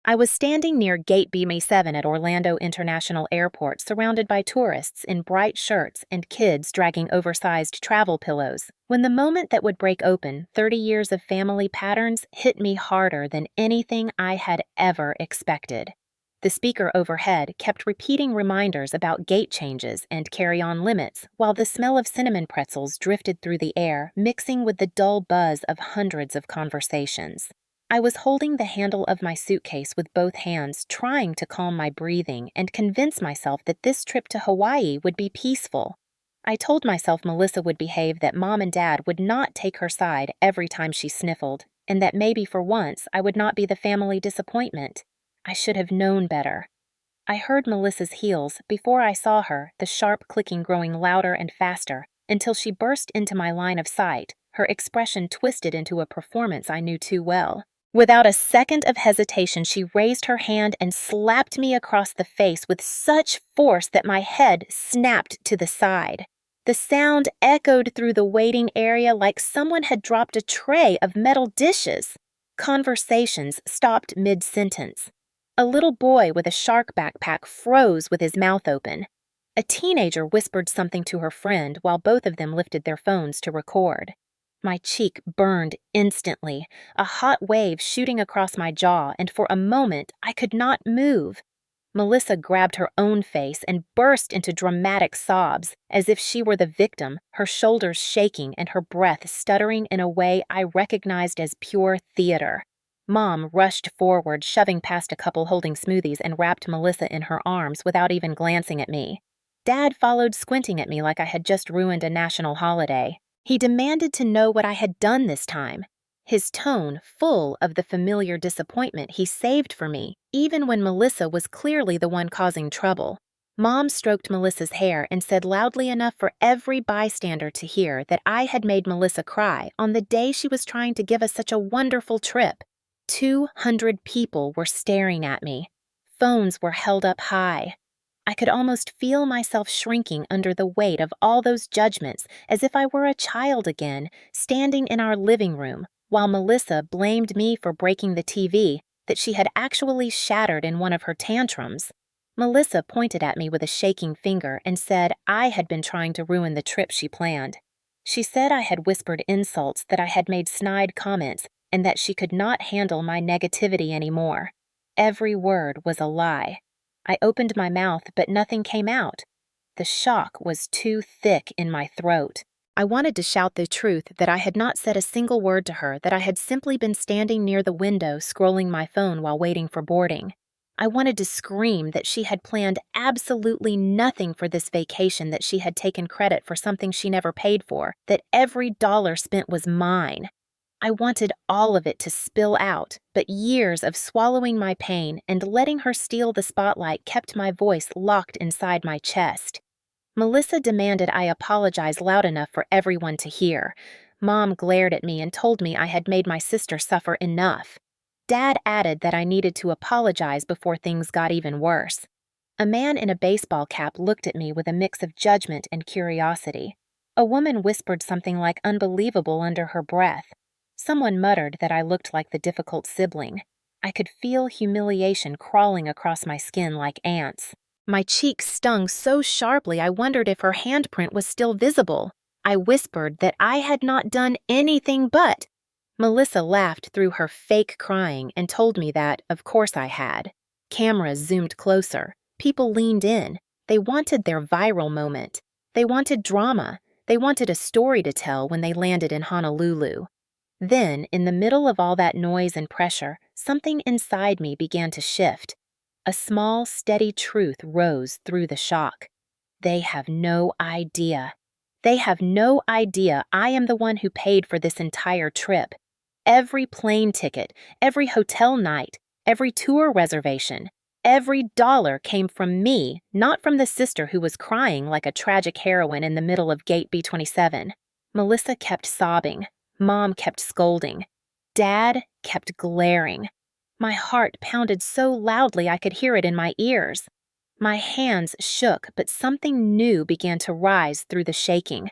I was standing near Gate B7 at Orlando International Airport, surrounded by tourists in bright shirts and kids dragging oversized travel pillows, when the moment that would break open 30 years of family patterns hit me harder than anything I had ever expected. The speaker overhead kept repeating reminders about gate changes and carry-on limits, while the smell of cinnamon pretzels drifted through the air, mixing with the dull buzz of hundreds of conversations. I was holding the handle of my suitcase with both hands, trying to calm my breathing and convince myself that this trip to Hawaii would be peaceful. I told myself Melissa would behave, that Mom and Dad would not take her side every time she sniffled, and that maybe for once I would not be the family disappointment. I should have known better. I heard Melissa's heels before I saw her, the sharp clicking growing louder and faster, until she burst into my line of sight, her expression twisted into a performance I knew too well. Without a second of hesitation, she raised her hand and slapped me across the face with such force that my head snapped to the side. The sound echoed through the waiting area like someone had dropped a tray of metal dishes. Conversations stopped mid-sentence. A little boy with a shark backpack froze with his mouth open. A teenager whispered something to her friend while both of them lifted their phones to record. My cheek burned instantly, a hot wave shooting across my jaw, and for a moment I could not move. Melissa grabbed her own face and burst into dramatic sobs, as if she were the victim, her shoulders shaking and her breath stuttering in a way I recognized as pure theater. Mom rushed forward, shoving past a couple holding smoothies, and wrapped Melissa in her arms without even glancing at me. Dad followed, squinting at me like I had just ruined a national holiday. He demanded to know what I had done this time, his tone full of the familiar disappointment he saved for me, even when Melissa was clearly the one causing trouble. Mom stroked Melissa's hair and said loudly enough for every bystander to hear that I had made Melissa cry on the day she was trying to give us such a wonderful trip. 200 people were staring at me. Phones were held up high. I could almost feel myself shrinking under the weight of all those judgments, as if I were a child again, standing in our living room, while Melissa blamed me for breaking the TV that she had actually shattered in one of her tantrums. Melissa pointed at me with a shaking finger and said I had been trying to ruin the trip she planned. She said I had whispered insults, that I had made snide comments, and that she could not handle my negativity anymore. Every word was a lie. I opened my mouth, but nothing came out. The shock was too thick in my throat. I wanted to shout the truth, that I had not said a single word to her, that I had simply been standing near the window scrolling my phone while waiting for boarding. I wanted to scream that she had planned absolutely nothing for this vacation, that she had taken credit for something she never paid for, that every dollar spent was mine. I wanted all of it to spill out, but years of swallowing my pain and letting her steal the spotlight kept my voice locked inside my chest. Melissa demanded I apologize loud enough for everyone to hear. Mom glared at me and told me I had made my sister suffer enough. Dad added that I needed to apologize before things got even worse. A man in a baseball cap looked at me with a mix of judgment and curiosity. A woman whispered something like unbelievable under her breath. Someone muttered that I looked like the difficult sibling. I could feel humiliation crawling across my skin like ants. My cheeks stung so sharply I wondered if her handprint was still visible. I whispered that I had not done anything but. Melissa laughed through her fake crying and told me that, of course I had. Cameras zoomed closer. People leaned in. They wanted their viral moment. They wanted drama. They wanted a story to tell when they landed in Honolulu. Then, in the middle of all that noise and pressure, something inside me began to shift. A small, steady truth rose through the shock. They have no idea. They have no idea I am the one who paid for this entire trip. Every plane ticket, every hotel night, every tour reservation, every dollar came from me, not from the sister who was crying like a tragic heroine in the middle of Gate B27. Melissa kept sobbing. Mom kept scolding. Dad kept glaring. My heart pounded so loudly I could hear it in my ears. My hands shook, but something new began to rise through the shaking.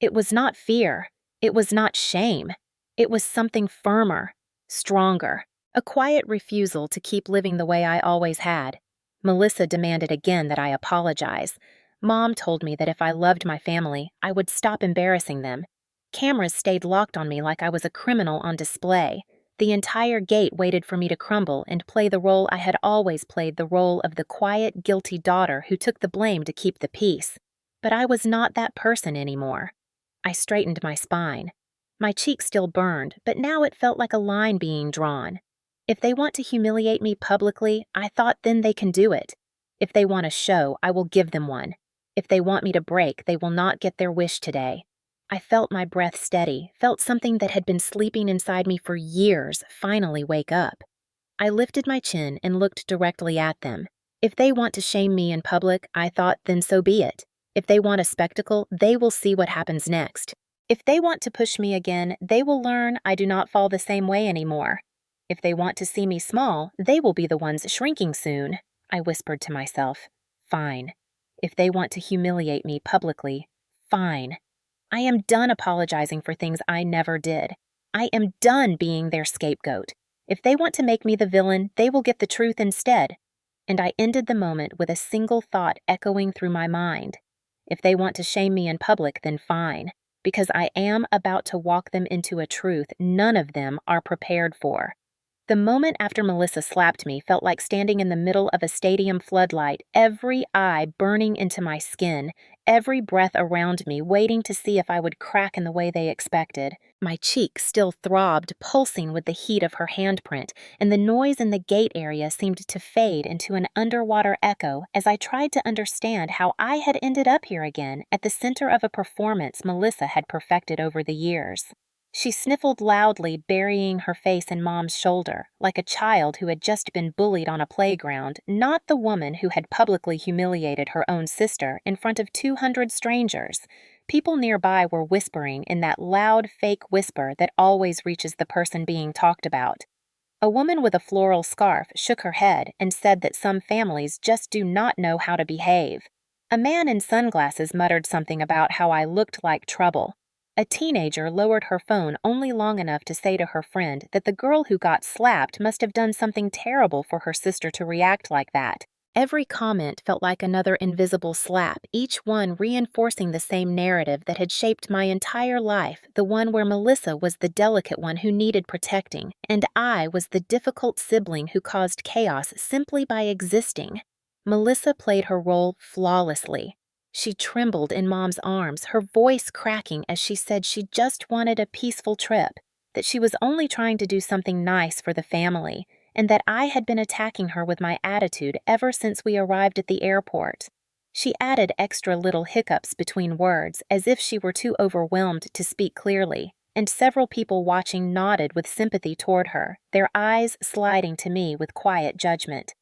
It was not fear. It was not shame. It was something firmer, stronger, A quiet refusal to keep living the way I always had. Melissa demanded again that I apologize. Mom told me that if I loved my family, I would stop embarrassing them. Cameras stayed locked on me like I was a criminal on display. The entire gate waited for me to crumble and play the role I had always played, the role of the quiet, guilty daughter who took the blame to keep the peace. But I was not that person anymore. I straightened my spine. My cheek still burned, but now it felt like a line being drawn. If they want to humiliate me publicly, I thought then they can do it. If they want a show, I will give them one. If they want me to break, they will not get their wish today. I felt my breath steady, felt something that had been sleeping inside me for years finally wake up. I lifted my chin and looked directly at them. If they want to shame me in public, I thought, then so be it. If they want a spectacle, they will see what happens next. If they want to push me again, they will learn I do not fall the same way anymore. If they want to see me small, they will be the ones shrinking soon, I whispered to myself. Fine. If they want to humiliate me publicly, fine. I am done apologizing for things I never did. I am done being their scapegoat. If they want to make me the villain, they will get the truth instead. And I ended the moment with a single thought echoing through my mind. If they want to shame me in public, then fine, because I am about to walk them into a truth none of them are prepared for. The moment after Melissa slapped me felt like standing in the middle of a stadium floodlight, every eye burning into my skin, every breath around me waiting to see if I would crack in the way they expected. My cheek still throbbed, pulsing with the heat of her handprint, and the noise in the gate area seemed to fade into an underwater echo as I tried to understand how I had ended up here again at the center of a performance Melissa had perfected over the years. She sniffled loudly, burying her face in Mom's shoulder, like a child who had just been bullied on a playground, not the woman who had publicly humiliated her own sister in front of 200 strangers. People nearby were whispering in that loud, fake whisper that always reaches the person being talked about. A woman with a floral scarf shook her head and said that some families just do not know how to behave. A man in sunglasses muttered something about how I looked like trouble. A teenager lowered her phone only long enough to say to her friend that the girl who got slapped must have done something terrible for her sister to react like that. Every comment felt like another invisible slap, each one reinforcing the same narrative that had shaped my entire life, the one where Melissa was the delicate one who needed protecting, and I was the difficult sibling who caused chaos simply by existing. Melissa played her role flawlessly. She trembled in Mom's arms, her voice cracking as she said she just wanted a peaceful trip, that she was only trying to do something nice for the family, and that I had been attacking her with my attitude ever since we arrived at the airport. She added extra little hiccups between words, as if she were too overwhelmed to speak clearly, and several people watching nodded with sympathy toward her, their eyes sliding to me with quiet judgment.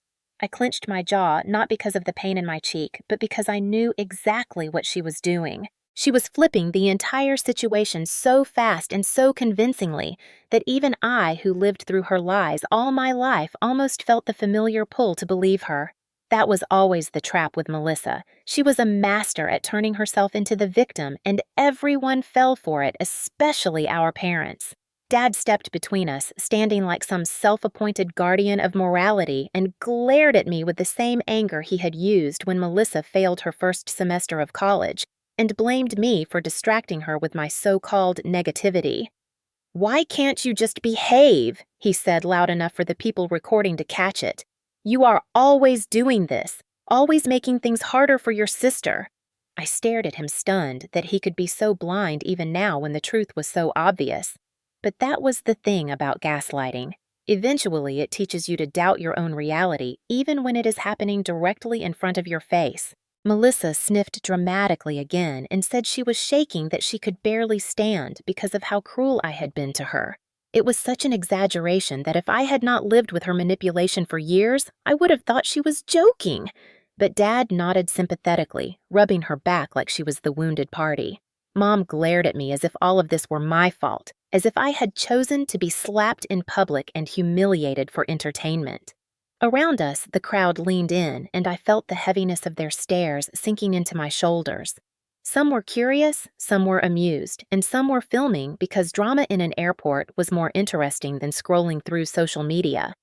I clenched my jaw, not because of the pain in my cheek, but because I knew exactly what she was doing. She was flipping the entire situation so fast and so convincingly that even I, who lived through her lies all my life, almost felt the familiar pull to believe her. That was always the trap with Melissa. She was a master at turning herself into the victim, and everyone fell for it, especially our parents. Dad stepped between us, standing like some self-appointed guardian of morality, and glared at me with the same anger he had used when Melissa failed her first semester of college, and blamed me for distracting her with my so-called negativity. "Why can't you just behave?" he said loud enough for the people recording to catch it. "You are always doing this, always making things harder for your sister." I stared at him stunned that he could be so blind even now when the truth was so obvious. But that was the thing about gaslighting. Eventually, it teaches you to doubt your own reality, even when it is happening directly in front of your face. Melissa sniffed dramatically again and said she was shaking, that she could barely stand because of how cruel I had been to her. It was such an exaggeration that if I had not lived with her manipulation for years, I would have thought she was joking. But Dad nodded sympathetically, rubbing her back like she was the wounded party. Mom glared at me as if all of this were my fault, as if I had chosen to be slapped in public and humiliated for entertainment. Around us, the crowd leaned in, and I felt the heaviness of their stares sinking into my shoulders. Some were curious, some were amused, and some were filming because drama in an airport was more interesting than scrolling through social media.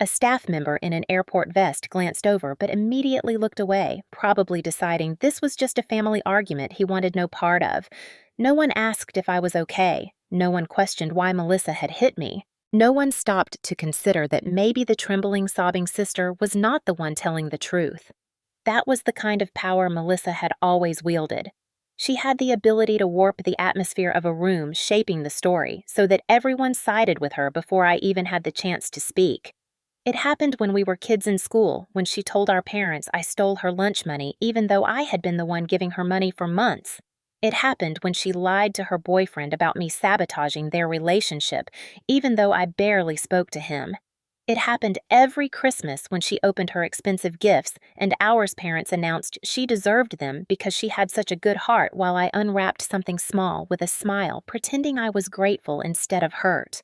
A staff member in an airport vest glanced over but immediately looked away, probably deciding this was just a family argument he wanted no part of. No one asked if I was okay. No one questioned why Melissa had hit me. No one stopped to consider that maybe the trembling, sobbing sister was not the one telling the truth. That was the kind of power Melissa had always wielded. She had the ability to warp the atmosphere of a room, shaping the story so that everyone sided with her before I even had the chance to speak. It happened when we were kids in school, when she told our parents I stole her lunch money even though I had been the one giving her money for months. It happened when she lied to her boyfriend about me sabotaging their relationship, even though I barely spoke to him. It happened every Christmas when she opened her expensive gifts and ours parents announced she deserved them because she had such a good heart while I unwrapped something small with a smile, pretending I was grateful instead of hurt.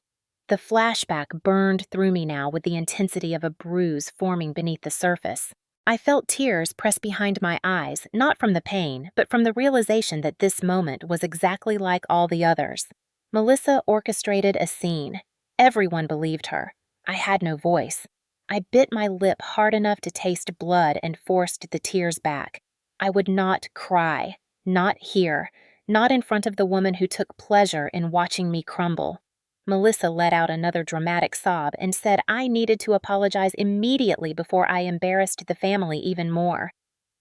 The flashback burned through me now with the intensity of a bruise forming beneath the surface. I felt tears press behind my eyes, not from the pain, but from the realization that this moment was exactly like all the others. Melissa orchestrated a scene. Everyone believed her. I had no voice. I bit my lip hard enough to taste blood and forced the tears back. I would not cry. Not here. Not in front of the woman who took pleasure in watching me crumble. Melissa let out another dramatic sob and said I needed to apologize immediately before I embarrassed the family even more.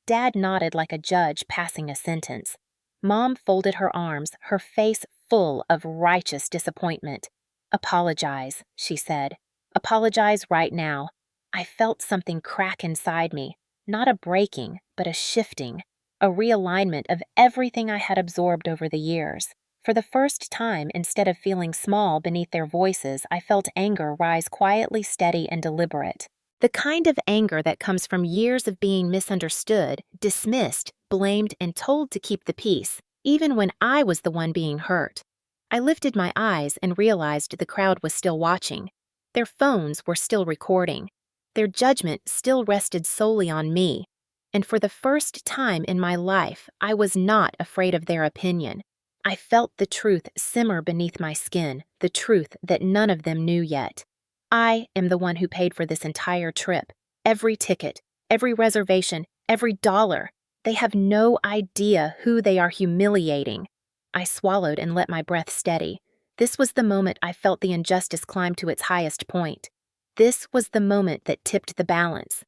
Dad nodded like a judge passing a sentence. Mom folded her arms, her face full of righteous disappointment. "Apologize," she said. "Apologize right now." I felt something crack inside me, not a breaking, but a shifting, a realignment of everything I had absorbed over the years. For the first time, instead of feeling small beneath their voices, I felt anger rise quietly, steady, and deliberate. The kind of anger that comes from years of being misunderstood, dismissed, blamed, and told to keep the peace, even when I was the one being hurt. I lifted my eyes and realized the crowd was still watching. Their phones were still recording. Their judgment still rested solely on me. And for the first time in my life, I was not afraid of their opinion. I felt the truth simmer beneath my skin, the truth that none of them knew yet. I am the one who paid for this entire trip. Every ticket, every reservation, every dollar. They have no idea who they are humiliating. I swallowed and let my breath steady. This was the moment I felt the injustice climb to its highest point. This was the moment that tipped the balance.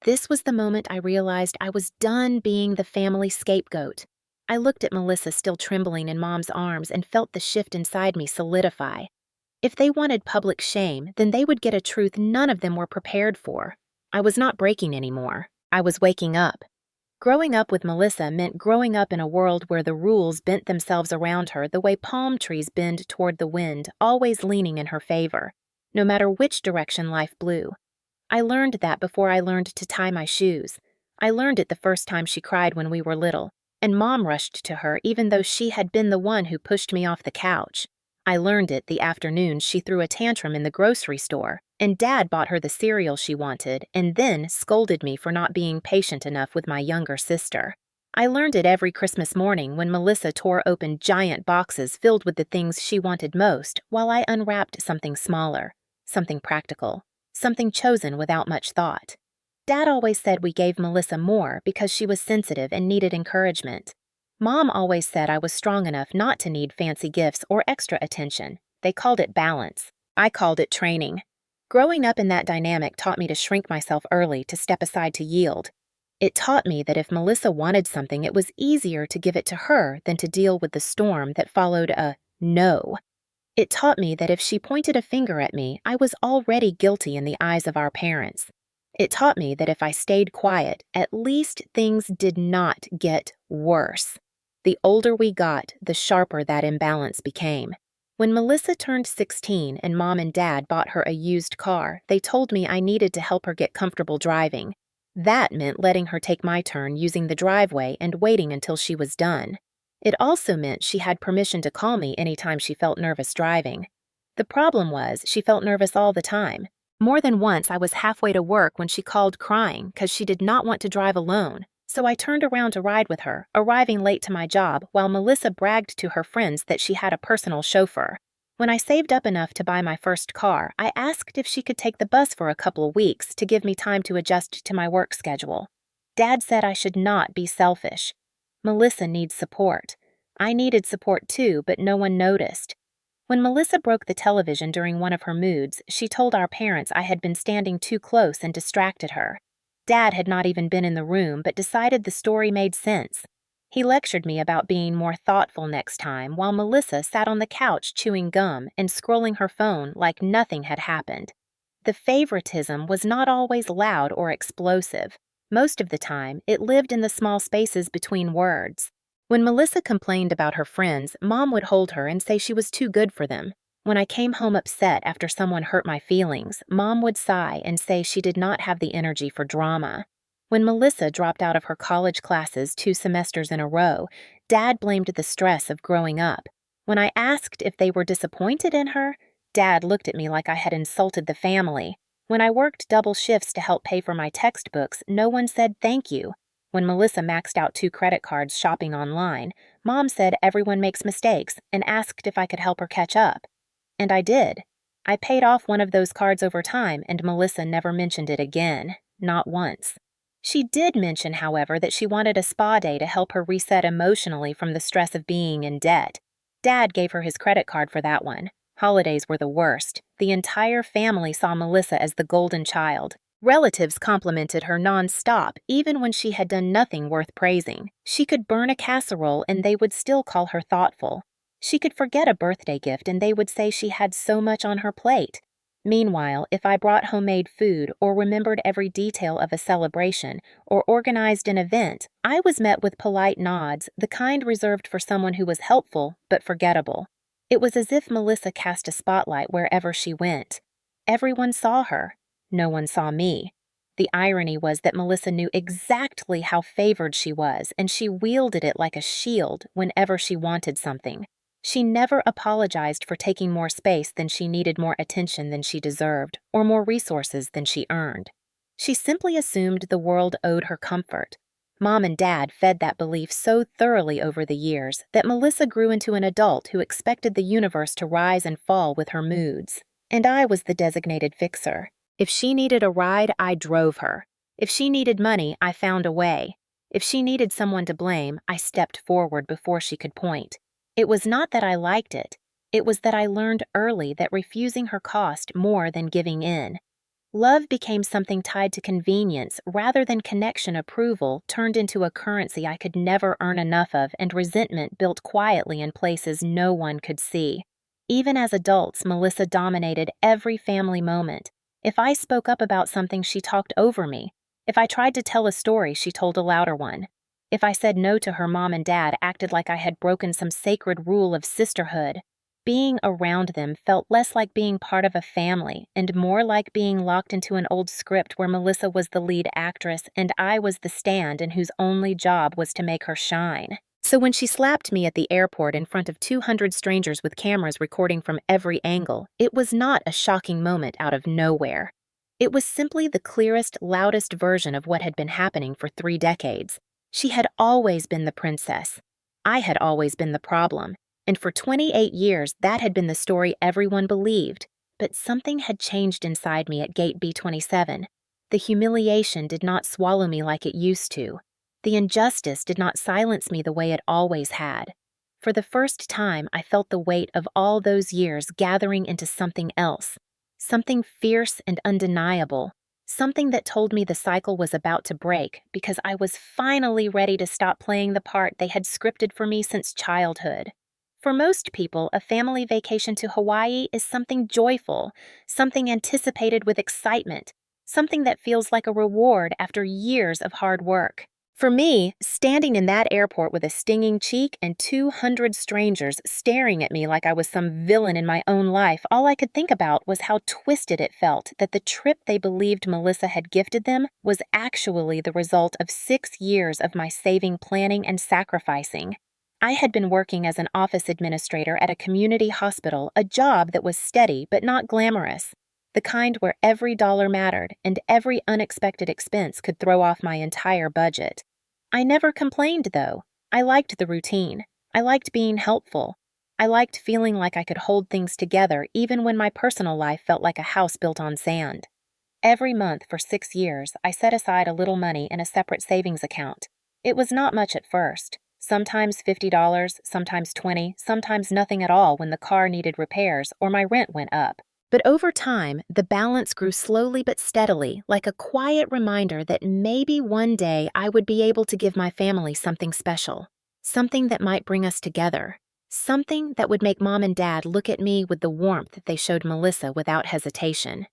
This was the moment I realized I was done being the family scapegoat. I looked at Melissa still trembling in Mom's arms and felt the shift inside me solidify. If they wanted public shame, then they would get a truth none of them were prepared for. I was not breaking anymore. I was waking up. Growing up with Melissa meant growing up in a world where the rules bent themselves around her the way palm trees bend toward the wind, always leaning in her favor, no matter which direction life blew. I learned that before I learned to tie my shoes. I learned it the first time she cried when we were little, and Mom rushed to her even though she had been the one who pushed me off the couch. I learned it the afternoon she threw a tantrum in the grocery store, and Dad bought her the cereal she wanted and then scolded me for not being patient enough with my younger sister. I learned it every Christmas morning when Melissa tore open giant boxes filled with the things she wanted most while I unwrapped something smaller, something practical, something chosen without much thought. Dad always said we gave Melissa more because she was sensitive and needed encouragement. Mom always said I was strong enough not to need fancy gifts or extra attention. They called it balance. I called it training. Growing up in that dynamic taught me to shrink myself early, to step aside to yield. It taught me that if Melissa wanted something, it was easier to give it to her than to deal with the storm that followed a no. It taught me that if she pointed a finger at me, I was already guilty in the eyes of our parents. It taught me that if I stayed quiet, at least things did not get worse. The older we got, the sharper that imbalance became. When Melissa turned 16 and Mom and Dad bought her a used car, they told me I needed to help her get comfortable driving. That meant letting her take my turn using the driveway and waiting until she was done. It also meant she had permission to call me anytime she felt nervous driving. The problem was she felt nervous all the time. More than once I was halfway to work when she called crying because she did not want to drive alone, So I turned around to ride with her, arriving late to my job while Melissa bragged to her friends that she had a personal chauffeur. When I saved up enough to buy my first car, I asked if she could take the bus for a couple of weeks to give me time to adjust to my work schedule. Dad said I should not be selfish. Melissa needs support. I needed support too, but no one noticed. When Melissa broke the television during one of her moods, she told our parents I had been standing too close and distracted her. Dad had not even been in the room, but decided the story made sense. He lectured me about being more thoughtful next time, while Melissa sat on the couch chewing gum and scrolling her phone like nothing had happened. The favoritism was not always loud or explosive. Most of the time, it lived in the small spaces between words. When Melissa complained about her friends, Mom would hold her and say she was too good for them. When I came home upset after someone hurt my feelings, Mom would sigh and say she did not have the energy for drama. When Melissa dropped out of her college classes 2 semesters in a row, Dad blamed the stress of growing up. When I asked if they were disappointed in her, Dad looked at me like I had insulted the family. When I worked double shifts to help pay for my textbooks, no one said thank you. When Melissa maxed out 2 credit cards shopping online, Mom said everyone makes mistakes and asked if I could help her catch up. And I did. I paid off one of those cards over time, and Melissa never mentioned it again, not once. She did mention, however, that she wanted a spa day to help her reset emotionally from the stress of being in debt. Dad gave her his credit card for that one. Holidays were the worst. The entire family saw Melissa as the golden child. Relatives complimented her non-stop, even when she had done nothing worth praising. She could burn a casserole and they would still call her thoughtful. She could forget a birthday gift and they would say she had so much on her plate. Meanwhile, if I brought homemade food or remembered every detail of a celebration or organized an event, I was met with polite nods, the kind reserved for someone who was helpful but forgettable. It was as if Melissa cast a spotlight wherever she went. Everyone saw her. No one saw me. The irony was that Melissa knew exactly how favored she was, and she wielded it like a shield whenever she wanted something. She never apologized for taking more space than she needed, more attention than she deserved, or more resources than she earned. She simply assumed the world owed her comfort. Mom and Dad fed that belief so thoroughly over the years that Melissa grew into an adult who expected the universe to rise and fall with her moods. And I was the designated fixer. If she needed a ride, I drove her. If she needed money, I found a way. If she needed someone to blame, I stepped forward before she could point. It was not that I liked it. It was that I learned early that refusing her cost more than giving in. Love became something tied to convenience rather than connection. Approval turned into a currency I could never earn enough of, and resentment built quietly in places no one could see. Even as adults, Melissa dominated every family moment. If I spoke up about something, she talked over me. If I tried to tell a story, she told a louder one. If I said no to her, Mom and Dad acted like I had broken some sacred rule of sisterhood. Being around them felt less like being part of a family and more like being locked into an old script where Melissa was the lead actress and I was the stand-in whose only job was to make her shine. So when she slapped me at the airport in front of 200 strangers with cameras recording from every angle, it was not a shocking moment out of nowhere. It was simply the clearest, loudest version of what had been happening for 3 decades. She had always been the princess. I had always been the problem. And for 28 years, that had been the story everyone believed. But something had changed inside me at Gate B27. The humiliation did not swallow me like it used to. The injustice did not silence me the way it always had. For the first time, I felt the weight of all those years gathering into something else. Something fierce and undeniable. Something that told me the cycle was about to break because I was finally ready to stop playing the part they had scripted for me since childhood. For most people, a family vacation to Hawaii is something joyful, something anticipated with excitement, something that feels like a reward after years of hard work. For me, standing in that airport with a stinging cheek and 200 strangers staring at me like I was some villain in my own life, all I could think about was how twisted it felt that the trip they believed Melissa had gifted them was actually the result of 6 years of my saving, planning, and sacrificing. I had been working as an office administrator at a community hospital, a job that was steady but not glamorous, the kind where every dollar mattered and every unexpected expense could throw off my entire budget. I never complained, though. I liked the routine. I liked being helpful. I liked feeling like I could hold things together even when my personal life felt like a house built on sand. Every month for 6 years, I set aside a little money in a separate savings account. It was not much at first. Sometimes $50, sometimes $20, sometimes nothing at all when the car needed repairs or my rent went up. But over time, the balance grew slowly but steadily, like a quiet reminder that maybe one day I would be able to give my family something special, something that might bring us together, something that would make Mom and Dad look at me with the warmth they showed Melissa without hesitation.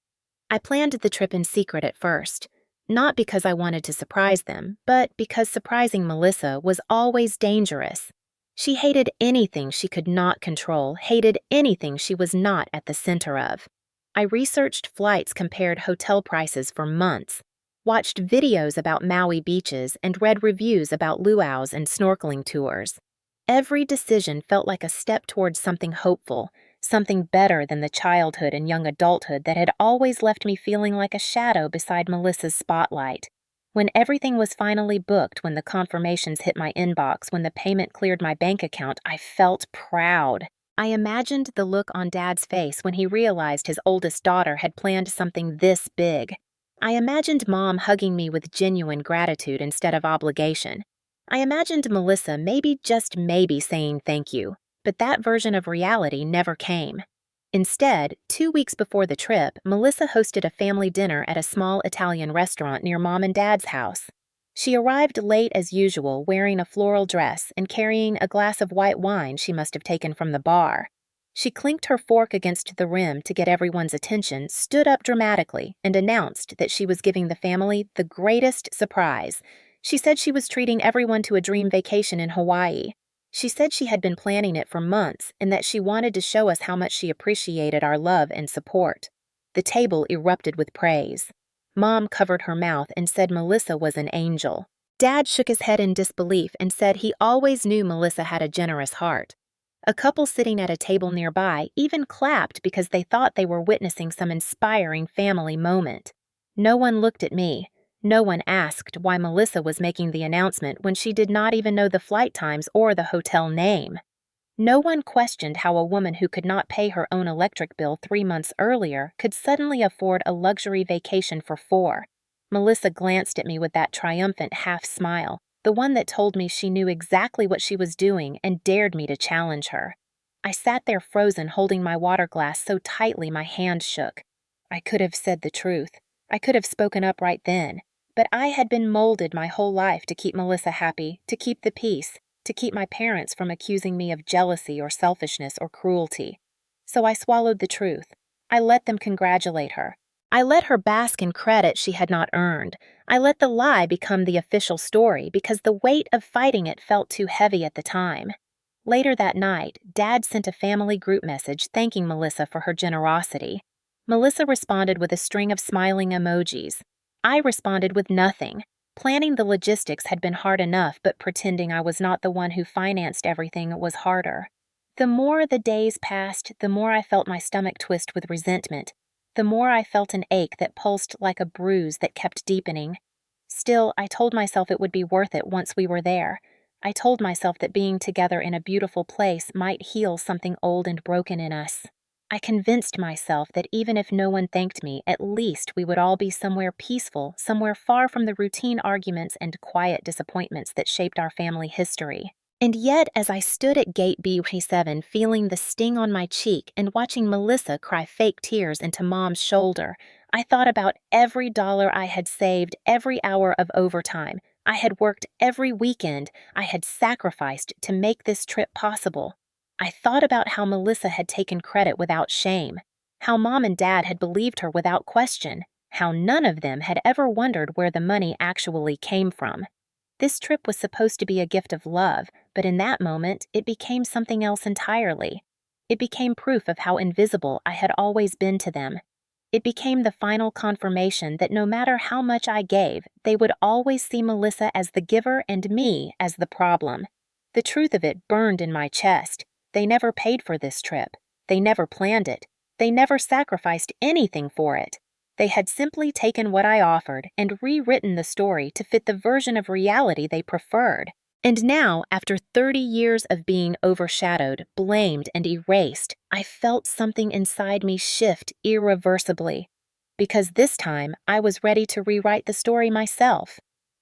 I planned the trip in secret at first, not because I wanted to surprise them, but because surprising Melissa was always dangerous. She hated anything she could not control, hated anything she was not at the center of. I researched flights, compared hotel prices for months, watched videos about Maui beaches, and read reviews about luau's and snorkeling tours. Every decision felt like a step towards something hopeful, something better than the childhood and young adulthood that had always left me feeling like a shadow beside Melissa's spotlight. When everything was finally booked, when the confirmations hit my inbox, when the payment cleared my bank account, I felt proud. I imagined the look on Dad's face when he realized his oldest daughter had planned something this big. I imagined Mom hugging me with genuine gratitude instead of obligation. I imagined Melissa maybe, just maybe, saying thank you. But that version of reality never came. Instead, 2 weeks before the trip, Melissa hosted a family dinner at a small Italian restaurant near Mom and Dad's house. She arrived late as usual, wearing a floral dress and carrying a glass of white wine she must have taken from the bar. She clinked her fork against the rim to get everyone's attention, stood up dramatically, and announced that she was giving the family the greatest surprise. She said she was treating everyone to a dream vacation in Hawaii. She said she had been planning it for months and that she wanted to show us how much she appreciated our love and support. The table erupted with praise. Mom covered her mouth and said Melissa was an angel. Dad shook his head in disbelief and said he always knew Melissa had a generous heart. A couple sitting at a table nearby even clapped because they thought they were witnessing some inspiring family moment. No one looked at me. No one asked why Melissa was making the announcement when she did not even know the flight times or the hotel name. No one questioned how a woman who could not pay her own electric bill 3 months earlier could suddenly afford a luxury vacation for 4. Melissa glanced at me with that triumphant half smile, the one that told me she knew exactly what she was doing and dared me to challenge her. I sat there frozen, holding my water glass so tightly my hand shook. I could have said the truth. I could have spoken up right then. But I had been molded my whole life to keep Melissa happy, to keep the peace, to keep my parents from accusing me of jealousy or selfishness or cruelty. So I swallowed the truth. I let them congratulate her. I let her bask in credit she had not earned. I let the lie become the official story because the weight of fighting it felt too heavy at the time. Later that night, Dad sent a family group message thanking Melissa for her generosity. Melissa responded with a string of smiling emojis. I responded with nothing. Planning the logistics had been hard enough, but pretending I was not the one who financed everything was harder. The more the days passed, the more I felt my stomach twist with resentment. The more I felt an ache that pulsed like a bruise that kept deepening. Still, I told myself it would be worth it once we were there. I told myself that being together in a beautiful place might heal something old and broken in us. I convinced myself that even if no one thanked me, at least we would all be somewhere peaceful, somewhere far from the routine arguments and quiet disappointments that shaped our family history. And yet, as I stood at Gate B7, feeling the sting on my cheek and watching Melissa cry fake tears into Mom's shoulder, I thought about every dollar I had saved, every hour of overtime. I had worked every weekend. I had sacrificed to make this trip possible. I thought about how Melissa had taken credit without shame, how Mom and Dad had believed her without question, how none of them had ever wondered where the money actually came from. This trip was supposed to be a gift of love, but in that moment, it became something else entirely. It became proof of how invisible I had always been to them. It became the final confirmation that no matter how much I gave, they would always see Melissa as the giver and me as the problem. The truth of it burned in my chest. They never paid for this trip. They never planned it. They never sacrificed anything for it. They had simply taken what I offered and rewritten the story to fit the version of reality they preferred. And now, after 30 years of being overshadowed, blamed, and erased, I felt something inside me shift irreversibly. Because this time, I was ready to rewrite the story myself.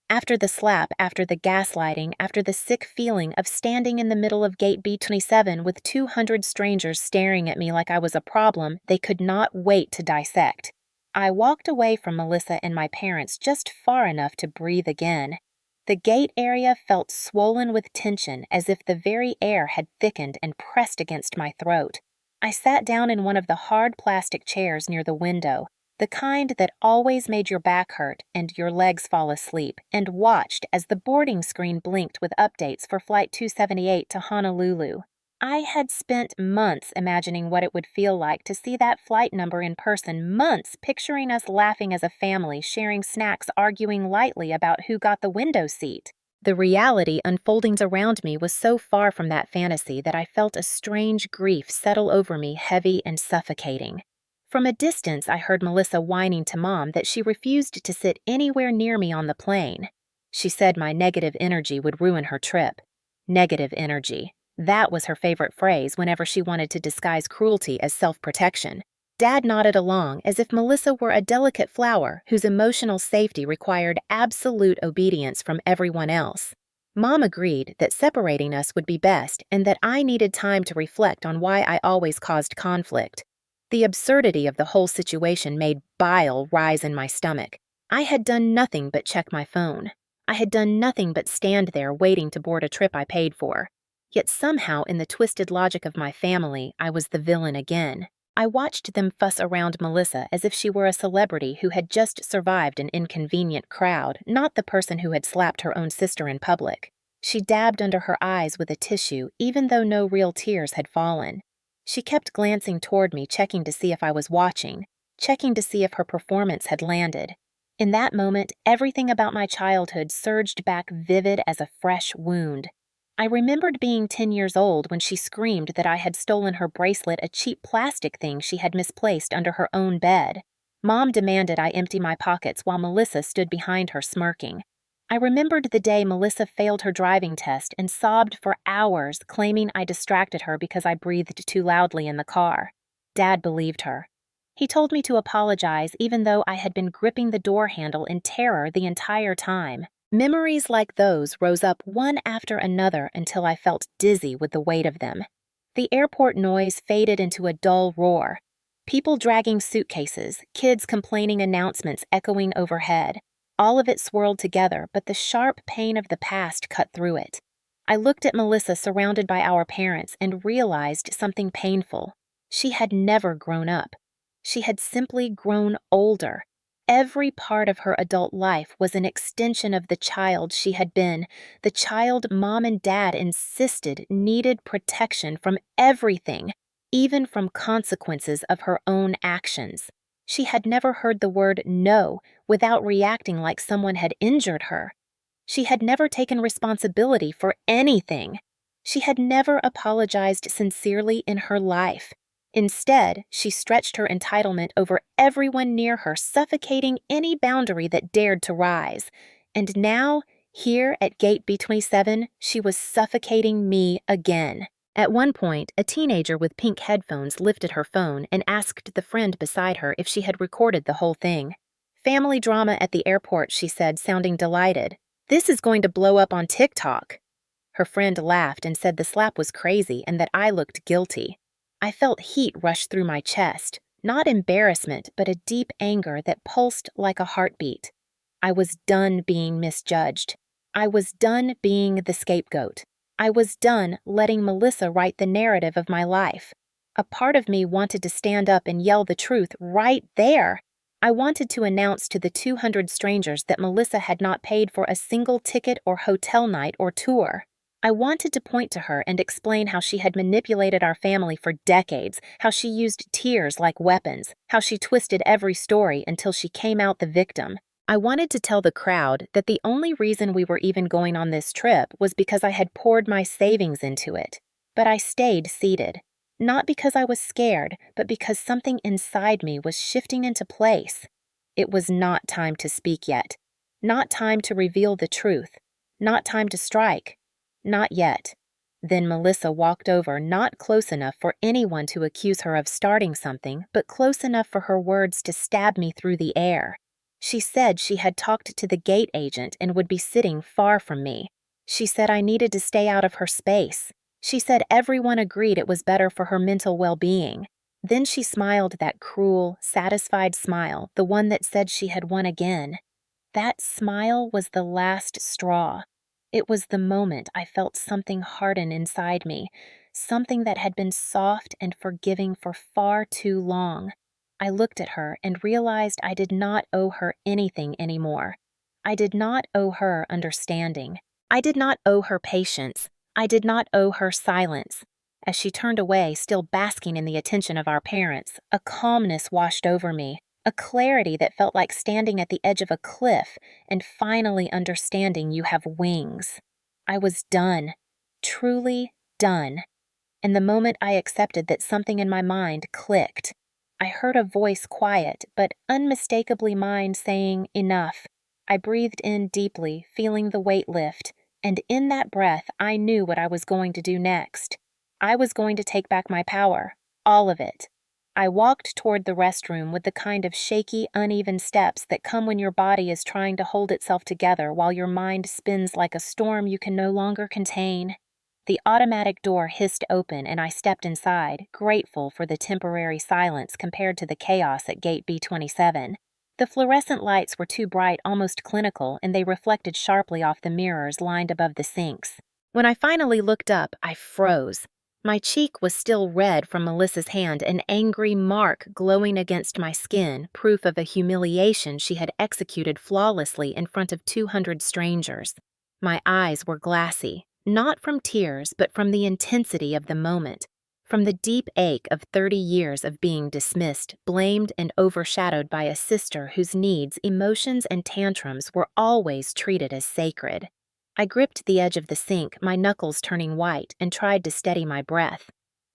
After the slap, after the gaslighting, after the sick feeling of standing in the middle of Gate B27 with 200 strangers staring at me like I was a problem they could not wait to dissect, I walked away from Melissa and my parents just far enough to breathe again. The gate area felt swollen with tension as if the very air had thickened and pressed against my throat. I sat down in one of the hard plastic chairs near the window, the kind that always made your back hurt and your legs fall asleep, and watched as the boarding screen blinked with updates for Flight 278 to Honolulu. I had spent months imagining what it would feel like to see that flight number in person, months picturing us laughing as a family, sharing snacks, arguing lightly about who got the window seat. The reality unfolding around me was so far from that fantasy that I felt a strange grief settle over me, heavy and suffocating. From a distance, I heard Melissa whining to Mom that she refused to sit anywhere near me on the plane. She said my negative energy would ruin her trip. Negative energy. That was her favorite phrase whenever she wanted to disguise cruelty as self-protection. Dad nodded along as if Melissa were a delicate flower whose emotional safety required absolute obedience from everyone else. Mom agreed that separating us would be best and that I needed time to reflect on why I always caused conflict. The absurdity of the whole situation made bile rise in my stomach. I had done nothing but check my phone. I had done nothing but stand there waiting to board a trip I paid for. Yet somehow, in the twisted logic of my family, I was the villain again. I watched them fuss around Melissa as if she were a celebrity who had just survived an inconvenient crowd, not the person who had slapped her own sister in public. She dabbed under her eyes with a tissue, even though no real tears had fallen. She kept glancing toward me, checking to see if I was watching, checking to see if her performance had landed. In that moment, everything about my childhood surged back vivid as a fresh wound. I remembered being 10 years old when she screamed that I had stolen her bracelet, a cheap plastic thing she had misplaced under her own bed. Mom demanded I empty my pockets while Melissa stood behind her smirking. I remembered the day Melissa failed her driving test and sobbed for hours, claiming I distracted her because I breathed too loudly in the car. Dad believed her. He told me to apologize even though I had been gripping the door handle in terror the entire time. Memories like those rose up one after another until I felt dizzy with the weight of them. The airport noise faded into a dull roar. People dragging suitcases, kids complaining announcements echoing overhead. All of it swirled together, but the sharp pain of the past cut through it. I looked at Melissa surrounded by our parents and realized something painful. She had never grown up. She had simply grown older. Every part of her adult life was an extension of the child she had been, the child Mom and Dad insisted needed protection from everything, even from consequences of her own actions. She had never heard the word no without reacting like someone had injured her. She had never taken responsibility for anything. She had never apologized sincerely in her life. Instead, she stretched her entitlement over everyone near her, suffocating any boundary that dared to rise. And now, here at Gate B27, she was suffocating me again. At one point, a teenager with pink headphones lifted her phone and asked the friend beside her if she had recorded the whole thing. "Family drama at the airport," she said, sounding delighted. "This is going to blow up on TikTok." Her friend laughed and said the slap was crazy and that I looked guilty. I felt heat rush through my chest, not embarrassment, but a deep anger that pulsed like a heartbeat. I was done being misjudged. I was done being the scapegoat. I was done letting Melissa write the narrative of my life. A part of me wanted to stand up and yell the truth right there. I wanted to announce to the 200 strangers that Melissa had not paid for a single ticket or hotel night or tour. I wanted to point to her and explain how she had manipulated our family for decades, how she used tears like weapons, how she twisted every story until she came out the victim. I wanted to tell the crowd that the only reason we were even going on this trip was because I had poured my savings into it. But I stayed seated. Not because I was scared, but because something inside me was shifting into place. It was not time to speak yet. Not time to reveal the truth. Not time to strike. Not yet. Then Melissa walked over, not close enough for anyone to accuse her of starting something, but close enough for her words to stab me through the air. She said she had talked to the gate agent and would be sitting far from me. She said I needed to stay out of her space. She said everyone agreed it was better for her mental well-being. Then she smiled that cruel, satisfied smile, the one that said she had won again. That smile was the last straw. It was the moment I felt something harden inside me, something that had been soft and forgiving for far too long. I looked at her and realized I did not owe her anything anymore. I did not owe her understanding. I did not owe her patience. I did not owe her silence. As she turned away, still basking in the attention of our parents, a calmness washed over me, a clarity that felt like standing at the edge of a cliff and finally understanding you have wings. I was done, truly done. And the moment I accepted that, something in my mind clicked. I heard a voice, quiet but unmistakably mine, saying, "Enough." I breathed in deeply, feeling the weight lift, and in that breath I knew what I was going to do next. I was going to take back my power, all of it. I walked toward the restroom with the kind of shaky, uneven steps that come when your body is trying to hold itself together while your mind spins like a storm you can no longer contain. The automatic door hissed open and I stepped inside, grateful for the temporary silence compared to the chaos at gate B27. The fluorescent lights were too bright, almost clinical, and they reflected sharply off the mirrors lined above the sinks. When I finally looked up, I froze. My cheek was still red from Melissa's hand, an angry mark glowing against my skin, proof of a humiliation she had executed flawlessly in front of 200 strangers. My eyes were glassy, not from tears, but from the intensity of the moment, from the deep ache of 30 years of being dismissed, blamed, and overshadowed by a sister whose needs, emotions, and tantrums were always treated as sacred. I gripped the edge of the sink, my knuckles turning white, and tried to steady my breath.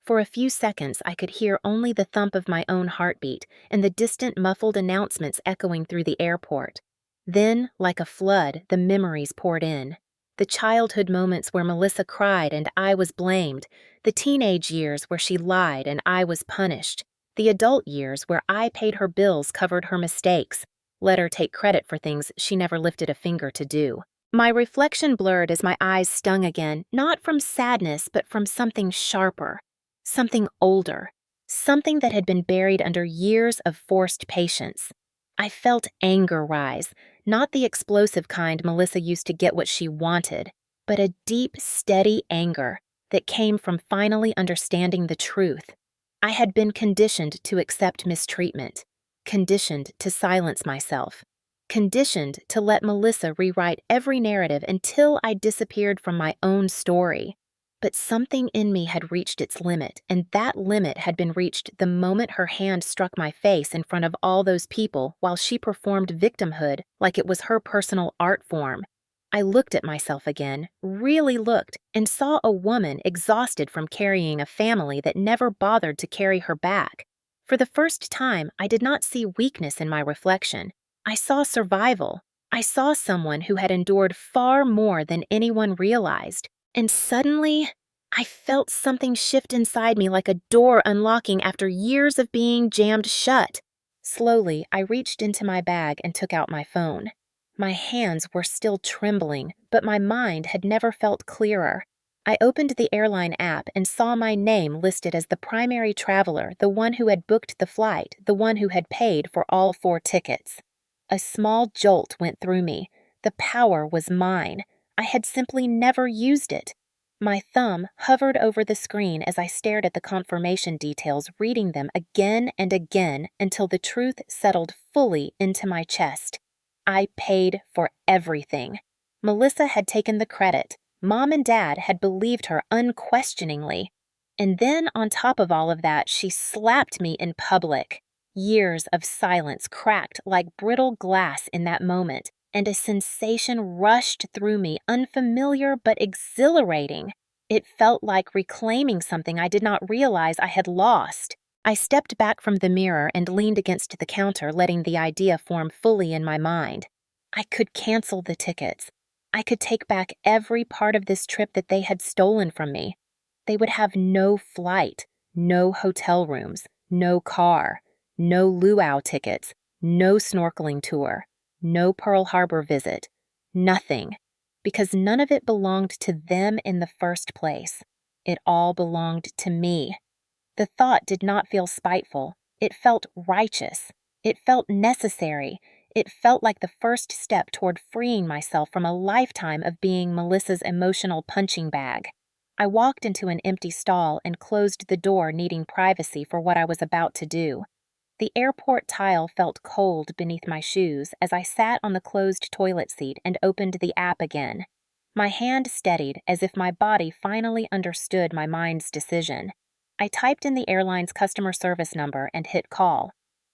For a few seconds, I could hear only the thump of my own heartbeat and the distant muffled announcements echoing through the airport. Then, like a flood, the memories poured in. The childhood moments where Melissa cried and I was blamed, the teenage years where she lied and I was punished, the adult years where I paid her bills, covered her mistakes, let her take credit for things she never lifted a finger to do. My reflection blurred as my eyes stung again, not from sadness, but from something sharper, something older, something that had been buried under years of forced patience. I felt anger rise, not the explosive kind Melissa used to get what she wanted, but a deep, steady anger that came from finally understanding the truth. I had been conditioned to accept mistreatment, conditioned to silence myself, conditioned to let Melissa rewrite every narrative until I disappeared from my own story. But something in me had reached its limit, and that limit had been reached the moment her hand struck my face in front of all those people while she performed victimhood like it was her personal art form. I looked at myself again, really looked, and saw a woman exhausted from carrying a family that never bothered to carry her back. For the first time, I did not see weakness in my reflection. I saw survival. I saw someone who had endured far more than anyone realized. And suddenly, I felt something shift inside me like a door unlocking after years of being jammed shut. Slowly, I reached into my bag and took out my phone. My hands were still trembling, but my mind had never felt clearer. I opened the airline app and saw my name listed as the primary traveler, the one who had booked the flight, the one who had paid for all 4 tickets. A small jolt went through me. The power was mine. I had simply never used it. My thumb hovered over the screen as I stared at the confirmation details, reading them again and again until the truth settled fully into my chest. I paid for everything. Melissa had taken the credit. Mom and Dad had believed her unquestioningly. And then, on top of all of that, she slapped me in public. Years of silence cracked like brittle glass in that moment, and a sensation rushed through me, unfamiliar but exhilarating. It felt like reclaiming something I did not realize I had lost. I stepped back from the mirror and leaned against the counter, letting the idea form fully in my mind. I could cancel the tickets. I could take back every part of this trip that they had stolen from me. They would have no flight, no hotel rooms, no car, no luau tickets, no snorkeling tour, no Pearl Harbor visit, nothing, because none of it belonged to them in the first place. It all belonged to me. The thought did not feel spiteful. It felt righteous. It felt necessary. It felt like the first step toward freeing myself from a lifetime of being Melissa's emotional punching bag. I walked into an empty stall and closed the door, needing privacy for what I was about to do. The airport tile felt cold beneath my shoes as I sat on the closed toilet seat and opened the app again. My hand steadied as if my body finally understood my mind's decision. I typed in the airline's customer service number and hit call.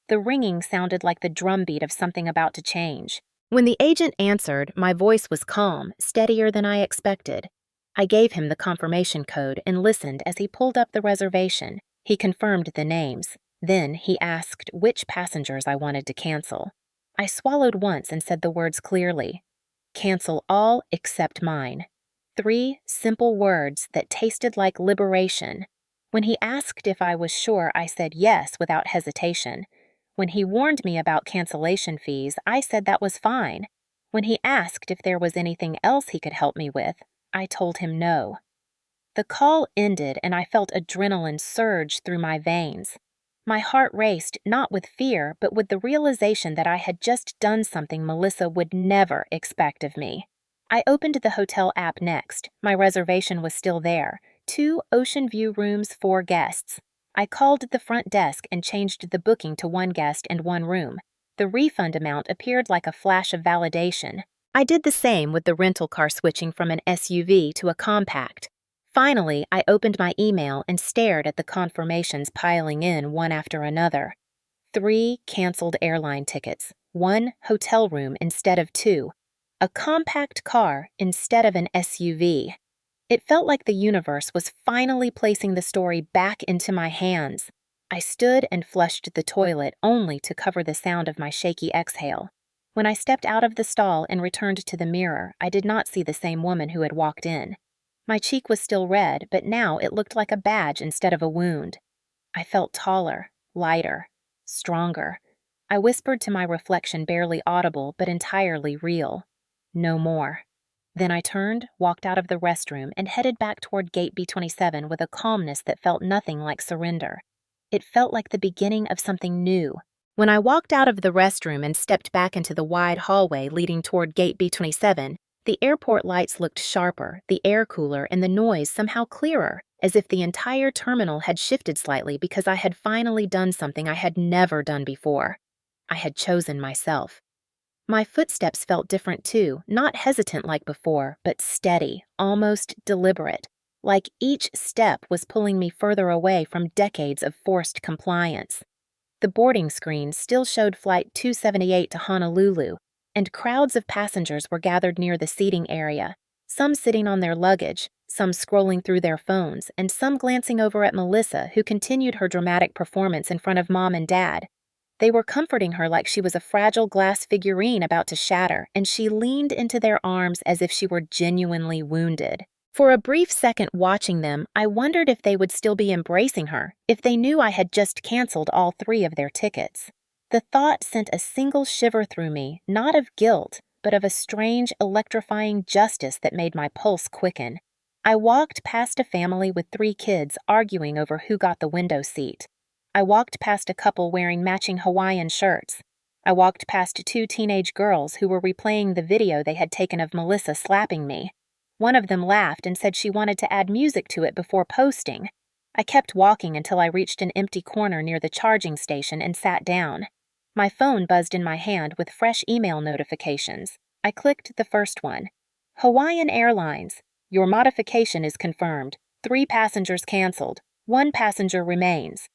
The ringing sounded like the drumbeat of something about to change. When the agent answered, my voice was calm, steadier than I expected. I gave him the confirmation code and listened as he pulled up the reservation. He confirmed the names. Then he asked which passengers I wanted to cancel. I swallowed once and said the words clearly. Cancel all except mine. 3 simple words that tasted like liberation. When he asked if I was sure, I said yes without hesitation. When he warned me about cancellation fees, I said that was fine. When he asked if there was anything else he could help me with, I told him no. The call ended and I felt adrenaline surge through my veins. My heart raced not with fear, but with the realization that I had just done something Melissa would never expect of me. I opened the hotel app next. My reservation was still there. 2 ocean view rooms, 4 guests. I called the front desk and changed the booking to 1 guest and 1 room. The refund amount appeared like a flash of validation. I did the same with the rental car, switching from an SUV to a compact. Finally, I opened my email and stared at the confirmations piling in one after another. 3 canceled airline tickets, 1 hotel room instead of 2, a compact car instead of an SUV. It felt like the universe was finally placing the story back into my hands. I stood and flushed the toilet only to cover the sound of my shaky exhale. When I stepped out of the stall and returned to the mirror, I did not see the same woman who had walked in. My cheek was still red, but now it looked like a badge instead of a wound. I felt taller, lighter, stronger. I whispered to my reflection, barely audible but entirely real. No more. Then I turned, walked out of the restroom, and headed back toward Gate B27 with a calmness that felt nothing like surrender. It felt like the beginning of something new. When I walked out of the restroom and stepped back into the wide hallway leading toward Gate B27, the airport lights looked sharper, the air cooler, and the noise somehow clearer, as if the entire terminal had shifted slightly because I had finally done something I had never done before. I had chosen myself. My footsteps felt different too, not hesitant like before, but steady, almost deliberate, like each step was pulling me further away from decades of forced compliance. The boarding screen still showed Flight 278 to Honolulu, and crowds of passengers were gathered near the seating area, some sitting on their luggage, some scrolling through their phones, and some glancing over at Melissa, who continued her dramatic performance in front of Mom and Dad. They were comforting her like she was a fragile glass figurine about to shatter, and she leaned into their arms as if she were genuinely wounded. For a brief second watching them, I wondered if they would still be embracing her, if they knew I had just canceled all 3 of their tickets. The thought sent a single shiver through me, not of guilt, but of a strange, electrifying justice that made my pulse quicken. I walked past a family with 3 kids arguing over who got the window seat. I walked past a couple wearing matching Hawaiian shirts. I walked past 2 teenage girls who were replaying the video they had taken of Melissa slapping me. One of them laughed and said she wanted to add music to it before posting. I kept walking until I reached an empty corner near the charging station and sat down. My phone buzzed in my hand with fresh email notifications. I clicked the first one. Hawaiian Airlines. Your modification is confirmed. 3 passengers canceled. 1 passenger remains.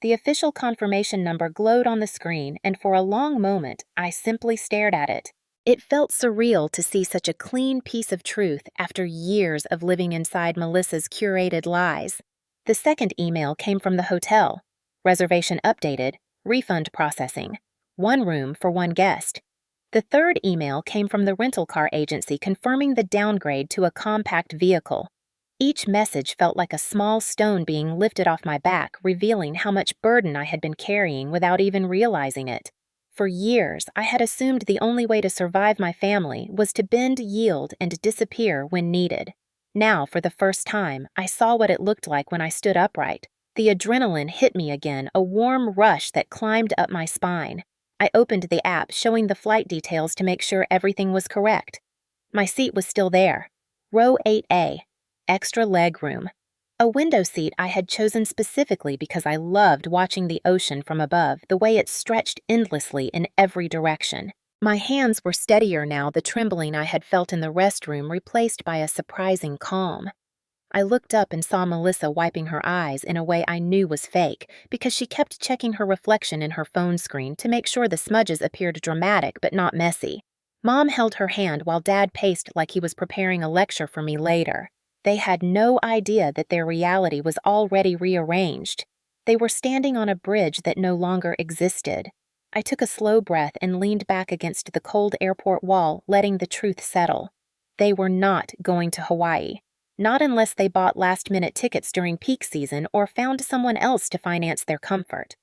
The official confirmation number glowed on the screen, and for a long moment, I simply stared at it. It felt surreal to see such a clean piece of truth after years of living inside Melissa's curated lies. The second email came from the hotel. Reservation updated, refund processing. 1 room for 1 guest. The third email came from the rental car agency confirming the downgrade to a compact vehicle. Each message felt like a small stone being lifted off my back, revealing how much burden I had been carrying without even realizing it. For years, I had assumed the only way to survive my family was to bend, yield, and disappear when needed. Now, for the first time, I saw what it looked like when I stood upright. The adrenaline hit me again, a warm rush that climbed up my spine. I opened the app, showing the flight details to make sure everything was correct. My seat was still there. Row 8A. Extra leg room. A window seat I had chosen specifically because I loved watching the ocean from above, the way it stretched endlessly in every direction. My hands were steadier now, the trembling I had felt in the restroom replaced by a surprising calm. I looked up and saw Melissa wiping her eyes in a way I knew was fake because she kept checking her reflection in her phone screen to make sure the smudges appeared dramatic but not messy. Mom held her hand while Dad paced like he was preparing a lecture for me later. They had no idea that their reality was already rearranged. They were standing on a bridge that no longer existed. I took a slow breath and leaned back against the cold airport wall, letting the truth settle. They were not going to Hawaii. Not unless they bought last-minute tickets during peak season or found someone else to finance their comfort.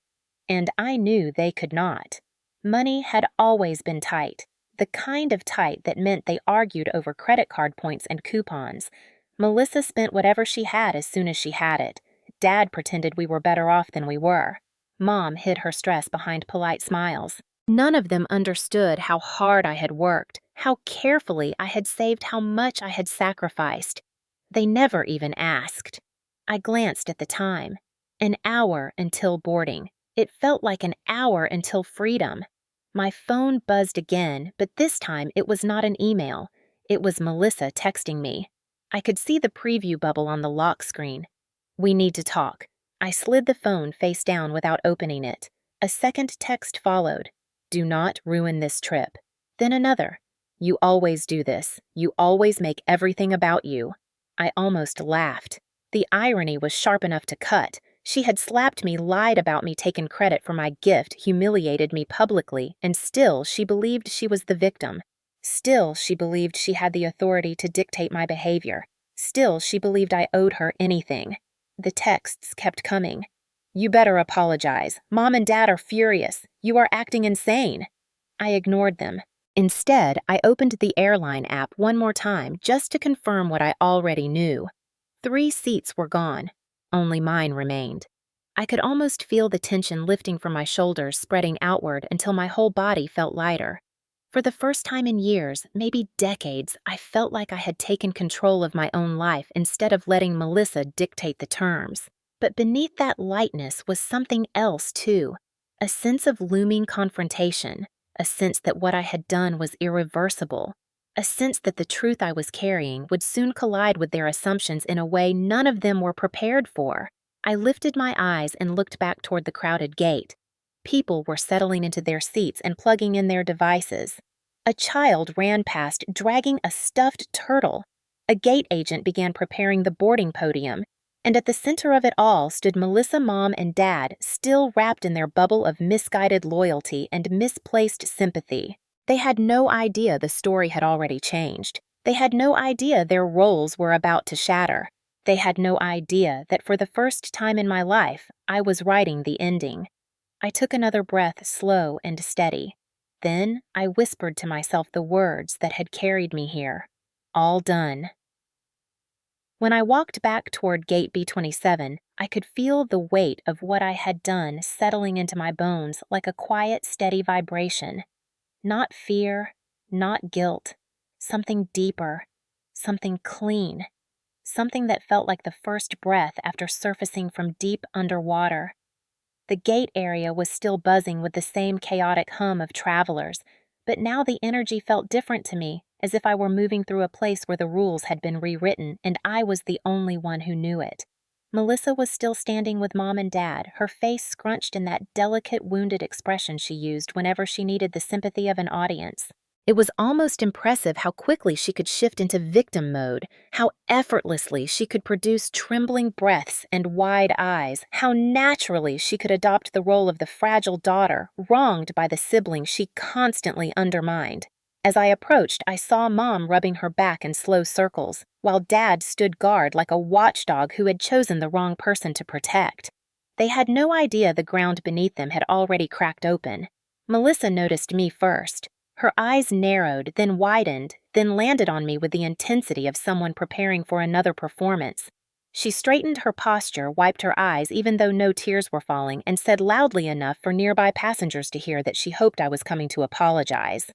And I knew they could not. Money had always been tight, the kind of tight that meant they argued over credit card points and coupons. Melissa spent whatever she had as soon as she had it. Dad pretended we were better off than we were. Mom hid her stress behind polite smiles. None of them understood how hard I had worked, how carefully I had saved, how much I had sacrificed. They never even asked. I glanced at the time. An hour until boarding. It felt like an hour until freedom. My phone buzzed again, but this time it was not an email. It was Melissa texting me. I could see the preview bubble on the lock screen. "We need to talk." I slid the phone face down without opening it. A second text followed. "Do not ruin this trip." Then another. "You always do this. You always make everything about you." I almost laughed. The irony was sharp enough to cut. She had slapped me, lied about me, taken credit for my gift, humiliated me publicly, and still she believed she was the victim. Still she believed she had the authority to dictate my behavior. Still she believed I owed her anything. The texts kept coming. "You better apologize. Mom and Dad are furious. You are acting insane." I ignored them. Instead, I opened the airline app one more time just to confirm what I already knew. 3 seats were gone. Only mine remained. I could almost feel the tension lifting from my shoulders, spreading outward until my whole body felt lighter. For the first time in years, maybe decades, I felt like I had taken control of my own life instead of letting Melissa dictate the terms. But beneath that lightness was something else, too. A sense of looming confrontation. A sense that what I had done was irreversible. A sense that the truth I was carrying would soon collide with their assumptions in a way none of them were prepared for. I lifted my eyes and looked back toward the crowded gate. People were settling into their seats and plugging in their devices. A child ran past, dragging a stuffed turtle. A gate agent began preparing the boarding podium. And at the center of it all stood Melissa, Mom, and Dad, still wrapped in their bubble of misguided loyalty and misplaced sympathy. They had no idea the story had already changed. They had no idea their roles were about to shatter. They had no idea that for the first time in my life, I was writing the ending. I took another breath, slow and steady. Then I whispered to myself the words that had carried me here. All done. When I walked back toward Gate B27, I could feel the weight of what I had done settling into my bones like a quiet, steady vibration. Not fear, not guilt, something deeper, something clean, something that felt like the first breath after surfacing from deep underwater. The gate area was still buzzing with the same chaotic hum of travelers, but now the energy felt different to me, as if I were moving through a place where the rules had been rewritten and I was the only one who knew it. Melissa was still standing with Mom and Dad, her face scrunched in that delicate, wounded expression she used whenever she needed the sympathy of an audience. It was almost impressive how quickly she could shift into victim mode, how effortlessly she could produce trembling breaths and wide eyes, how naturally she could adopt the role of the fragile daughter, wronged by the sibling she constantly undermined. As I approached, I saw Mom rubbing her back in slow circles, while Dad stood guard like a watchdog who had chosen the wrong person to protect. They had no idea the ground beneath them had already cracked open. Melissa noticed me first. Her eyes narrowed, then widened, then landed on me with the intensity of someone preparing for another performance. She straightened her posture, wiped her eyes even though no tears were falling, and said loudly enough for nearby passengers to hear that she hoped I was coming to apologize.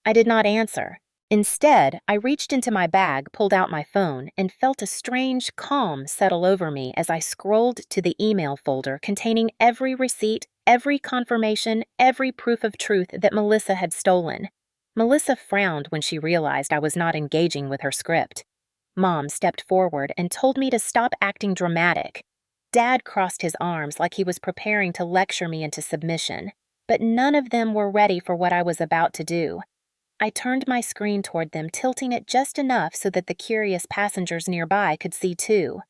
I did not answer. Instead, I reached into my bag, pulled out my phone, and felt a strange calm settle over me as I scrolled to the email folder containing every receipt, every confirmation, every proof of truth that Melissa had stolen. Melissa frowned when she realized I was not engaging with her script. Mom stepped forward and told me to stop acting dramatic. Dad crossed his arms like he was preparing to lecture me into submission, but none of them were ready for what I was about to do. I turned my screen toward them, tilting it just enough so that the curious passengers nearby could see too.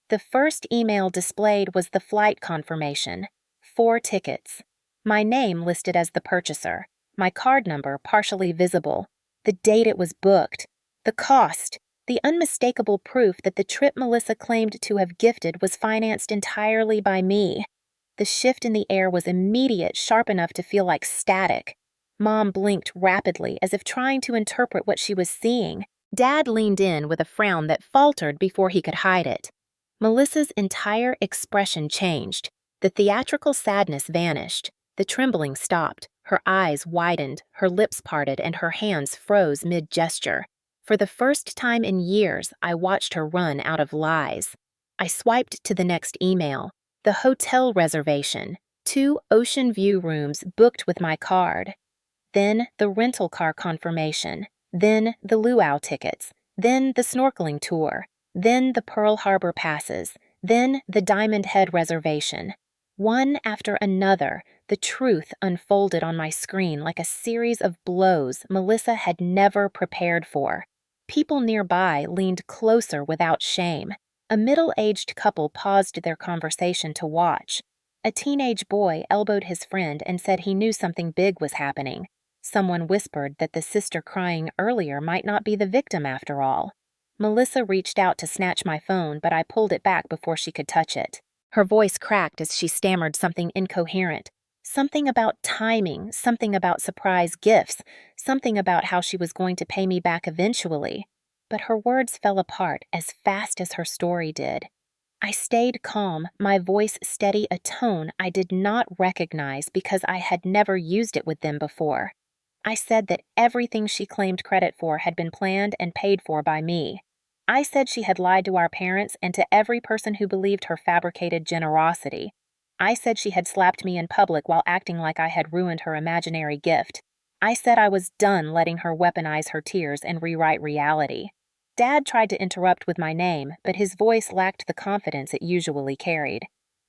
The first email displayed was the flight confirmation. 4 tickets. My name listed as the purchaser. My card number partially visible. The date it was booked. The cost. The unmistakable proof that the trip Melissa claimed to have gifted was financed entirely by me. The shift in the air was immediate, sharp enough to feel like static. Mom blinked rapidly, as if trying to interpret what she was seeing. Dad leaned in with a frown that faltered before he could hide it. Melissa's entire expression changed. The theatrical sadness vanished. The trembling stopped. Her eyes widened, her lips parted, and her hands froze mid-gesture. For the first time in years, I watched her run out of lies. I swiped to the next email. The hotel reservation. 2 ocean view rooms booked with my card. Then the rental car confirmation, then the luau tickets, then the snorkeling tour, then the Pearl Harbor passes, then the Diamond Head reservation. One after another, the truth unfolded on my screen like a series of blows Melissa had never prepared for. People nearby leaned closer without shame. A middle-aged couple paused their conversation to watch. A teenage boy elbowed his friend and said he knew something big was happening. Someone whispered that the sister crying earlier might not be the victim after all. Melissa reached out to snatch my phone, but I pulled it back before she could touch it. Her voice cracked as she stammered something incoherent. Something about timing, something about surprise gifts, something about how she was going to pay me back eventually. But her words fell apart as fast as her story did. I stayed calm, my voice steady, a tone I did not recognize because I had never used it with them before. I said that everything she claimed credit for had been planned and paid for by me. I said she had lied to our parents and to every person who believed her fabricated generosity. I said she had slapped me in public while acting like I had ruined her imaginary gift. I said I was done letting her weaponize her tears and rewrite reality. Dad tried to interrupt with my name, but his voice lacked the confidence it usually carried.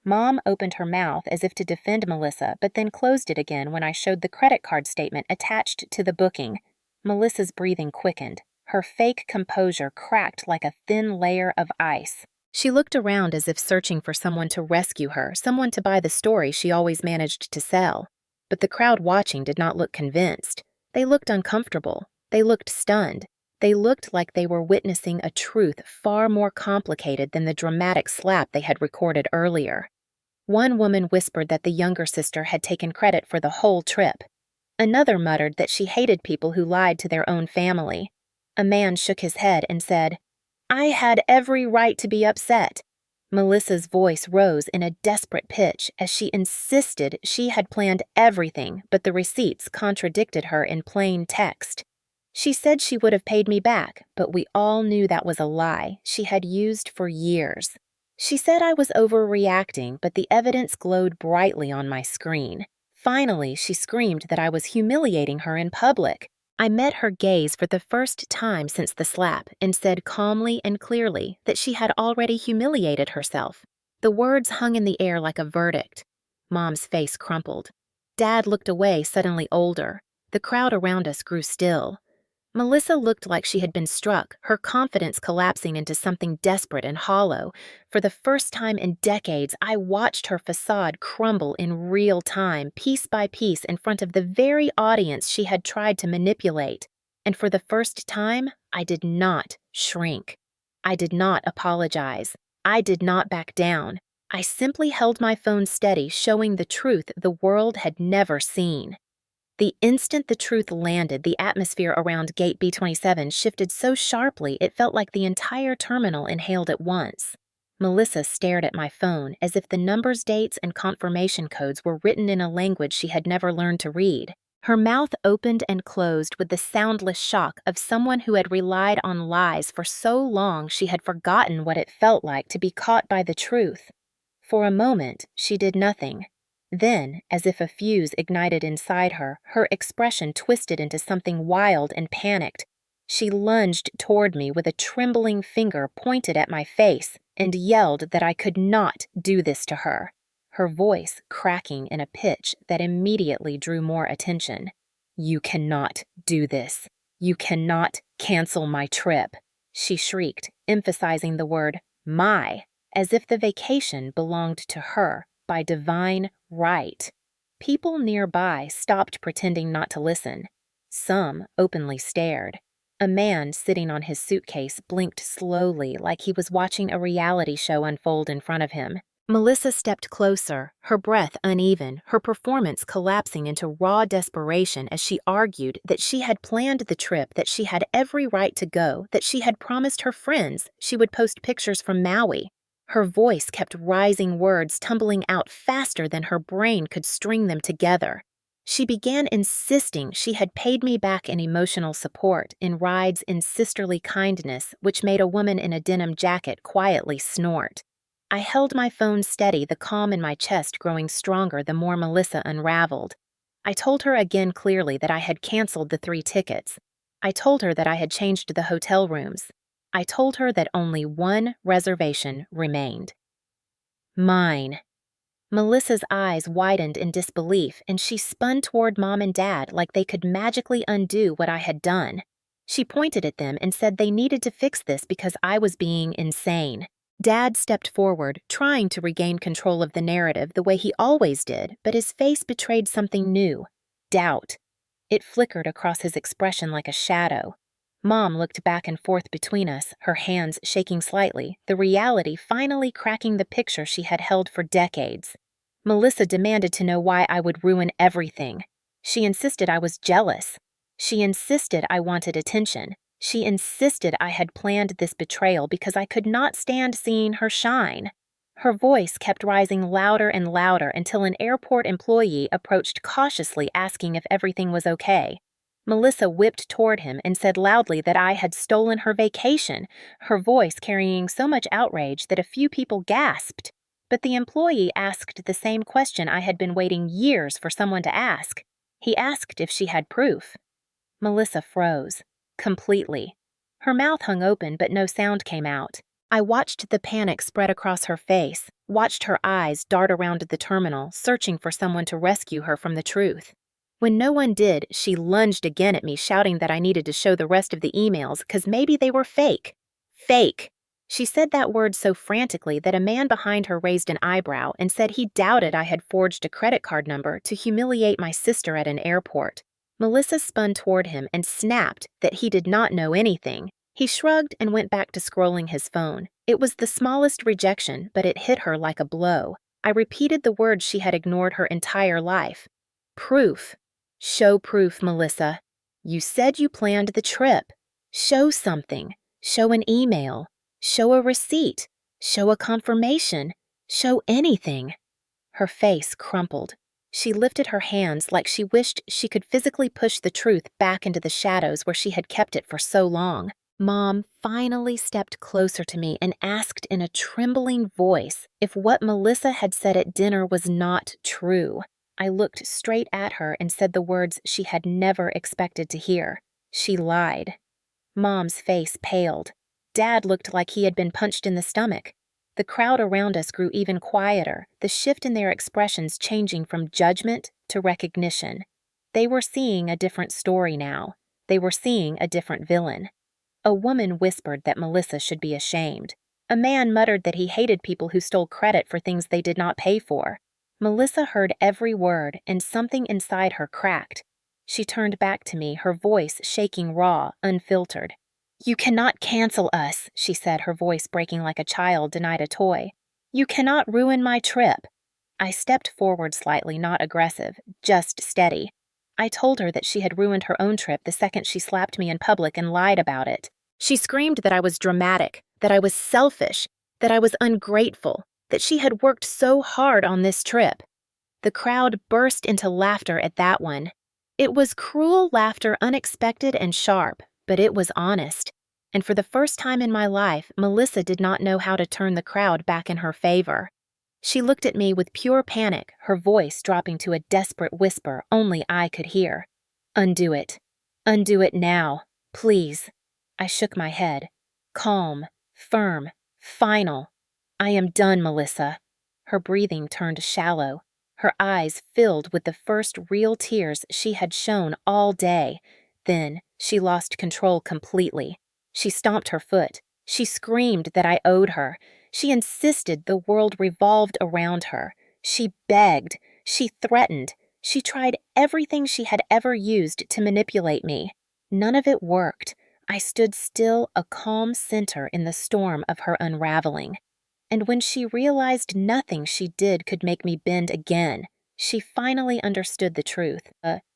Mom opened her mouth as if to defend Melissa, but then closed it again when I showed the credit card statement attached to the booking. Melissa's breathing quickened. Her fake composure cracked like a thin layer of ice. She looked around as if searching for someone to rescue her, someone to buy the story she always managed to sell. But the crowd watching did not look convinced. They looked uncomfortable. They looked stunned. They looked like they were witnessing a truth far more complicated than the dramatic slap they had recorded earlier. One woman whispered that the younger sister had taken credit for the whole trip. Another muttered that she hated people who lied to their own family. A man shook his head and said, "I had every right to be upset." Melissa's voice rose in a desperate pitch as she insisted she had planned everything, but the receipts contradicted her in plain text. She said she would have paid me back, but we all knew that was a lie she had used for years. She said I was overreacting, but the evidence glowed brightly on my screen. Finally, she screamed that I was humiliating her in public. I met her gaze for the first time since the slap and said calmly and clearly that she had already humiliated herself. The words hung in the air like a verdict. Mom's face crumpled. Dad looked away, suddenly older. The crowd around us grew still. Melissa looked like she had been struck, her confidence collapsing into something desperate and hollow. For the first time in decades, I watched her facade crumble in real time, piece by piece, in front of the very audience she had tried to manipulate. And for the first time, I did not shrink. I did not apologize. I did not back down. I simply held my phone steady, showing the truth the world had never seen. The instant the truth landed, the atmosphere around Gate B27 shifted so sharply it felt like the entire terminal inhaled at once. Melissa stared at my phone as if the numbers, dates, and confirmation codes were written in a language she had never learned to read. Her mouth opened and closed with the soundless shock of someone who had relied on lies for so long she had forgotten what it felt like to be caught by the truth. For a moment, she did nothing. Then, as if a fuse ignited inside her, her expression twisted into something wild and panicked. She lunged toward me with a trembling finger pointed at my face and yelled that I could not do this to her, her voice cracking in a pitch that immediately drew more attention. "You cannot do this. You cannot cancel my trip," she shrieked, emphasizing the word "my," as if the vacation belonged to her by divine right. People nearby stopped pretending not to listen. Some openly stared. A man sitting on his suitcase blinked slowly like he was watching a reality show unfold in front of him. Melissa stepped closer, her breath uneven, her performance collapsing into raw desperation as she argued that she had planned the trip, that she had every right to go, that she had promised her friends she would post pictures from Maui. Her voice kept rising, words tumbling out faster than her brain could string them together. She began insisting she had paid me back in emotional support, in rides, in sisterly kindness, which made a woman in a denim jacket quietly snort. I held my phone steady, the calm in my chest growing stronger the more Melissa unraveled. I told her again clearly that I had canceled the 3 tickets. I told her that I had changed the hotel rooms. I told her that only one reservation remained. Mine. Melissa's eyes widened in disbelief, and she spun toward Mom and Dad like they could magically undo what I had done. She pointed at them and said they needed to fix this because I was being insane. Dad stepped forward, trying to regain control of the narrative the way he always did, but his face betrayed something new: doubt. It flickered across his expression like a shadow. Mom looked back and forth between us, her hands shaking slightly, the reality finally cracking the picture she had held for decades. Melissa demanded to know why I would ruin everything. She insisted I was jealous. She insisted I wanted attention. She insisted I had planned this betrayal because I could not stand seeing her shine. Her voice kept rising louder and louder until an airport employee approached cautiously asking if everything was okay. Melissa whipped toward him and said loudly that I had stolen her vacation, her voice carrying so much outrage that a few people gasped. But the employee asked the same question I had been waiting years for someone to ask. He asked if she had proof. Melissa froze. Completely. Her mouth hung open, but no sound came out. I watched the panic spread across her face, watched her eyes dart around the terminal, searching for someone to rescue her from the truth. When no one did, she lunged again at me, shouting that I needed to show the rest of the emails because maybe they were fake. Fake. She said that word so frantically that a man behind her raised an eyebrow and said he doubted I had forged a credit card number to humiliate my sister at an airport. Melissa spun toward him and snapped that he did not know anything. He shrugged and went back to scrolling his phone. It was the smallest rejection, but it hit her like a blow. I repeated the words she had ignored her entire life. Proof. Show proof, Melissa. You said you planned the trip. Show something. Show an email. Show a receipt. Show a confirmation. Show anything. Her face crumpled. She lifted her hands like she wished she could physically push the truth back into the shadows where she had kept it for so long. Mom finally stepped closer to me and asked in a trembling voice if what Melissa had said at dinner was not true. I looked straight at her and said the words she had never expected to hear. She lied. Mom's face paled. Dad looked like he had been punched in the stomach. The crowd around us grew even quieter, the shift in their expressions changing from judgment to recognition. They were seeing a different story now. They were seeing a different villain. A woman whispered that Melissa should be ashamed. A man muttered that he hated people who stole credit for things they did not pay for. Melissa heard every word, and something inside her cracked. She turned back to me, her voice shaking raw, unfiltered. "You cannot cancel us," she said, her voice breaking like a child denied a toy. "You cannot ruin my trip." I stepped forward slightly, not aggressive, just steady. I told her that she had ruined her own trip the second she slapped me in public and lied about it. She screamed that I was dramatic, that I was selfish, that I was ungrateful, that she had worked so hard on this trip. The crowd burst into laughter at that one. It was cruel laughter, unexpected and sharp, but it was honest. And for the first time in my life, Melissa did not know how to turn the crowd back in her favor. She looked at me with pure panic, her voice dropping to a desperate whisper only I could hear. "Undo it. Undo it now. Please." I shook my head. Calm, firm, final. "I am done, Melissa." Her breathing turned shallow. Her eyes filled with the first real tears she had shown all day. Then she lost control completely. She stomped her foot. She screamed that I owed her. She insisted the world revolved around her. She begged. She threatened. She tried everything she had ever used to manipulate me. None of it worked. I stood still, a calm center in the storm of her unraveling. And when she realized nothing she did could make me bend again, she finally understood the truth.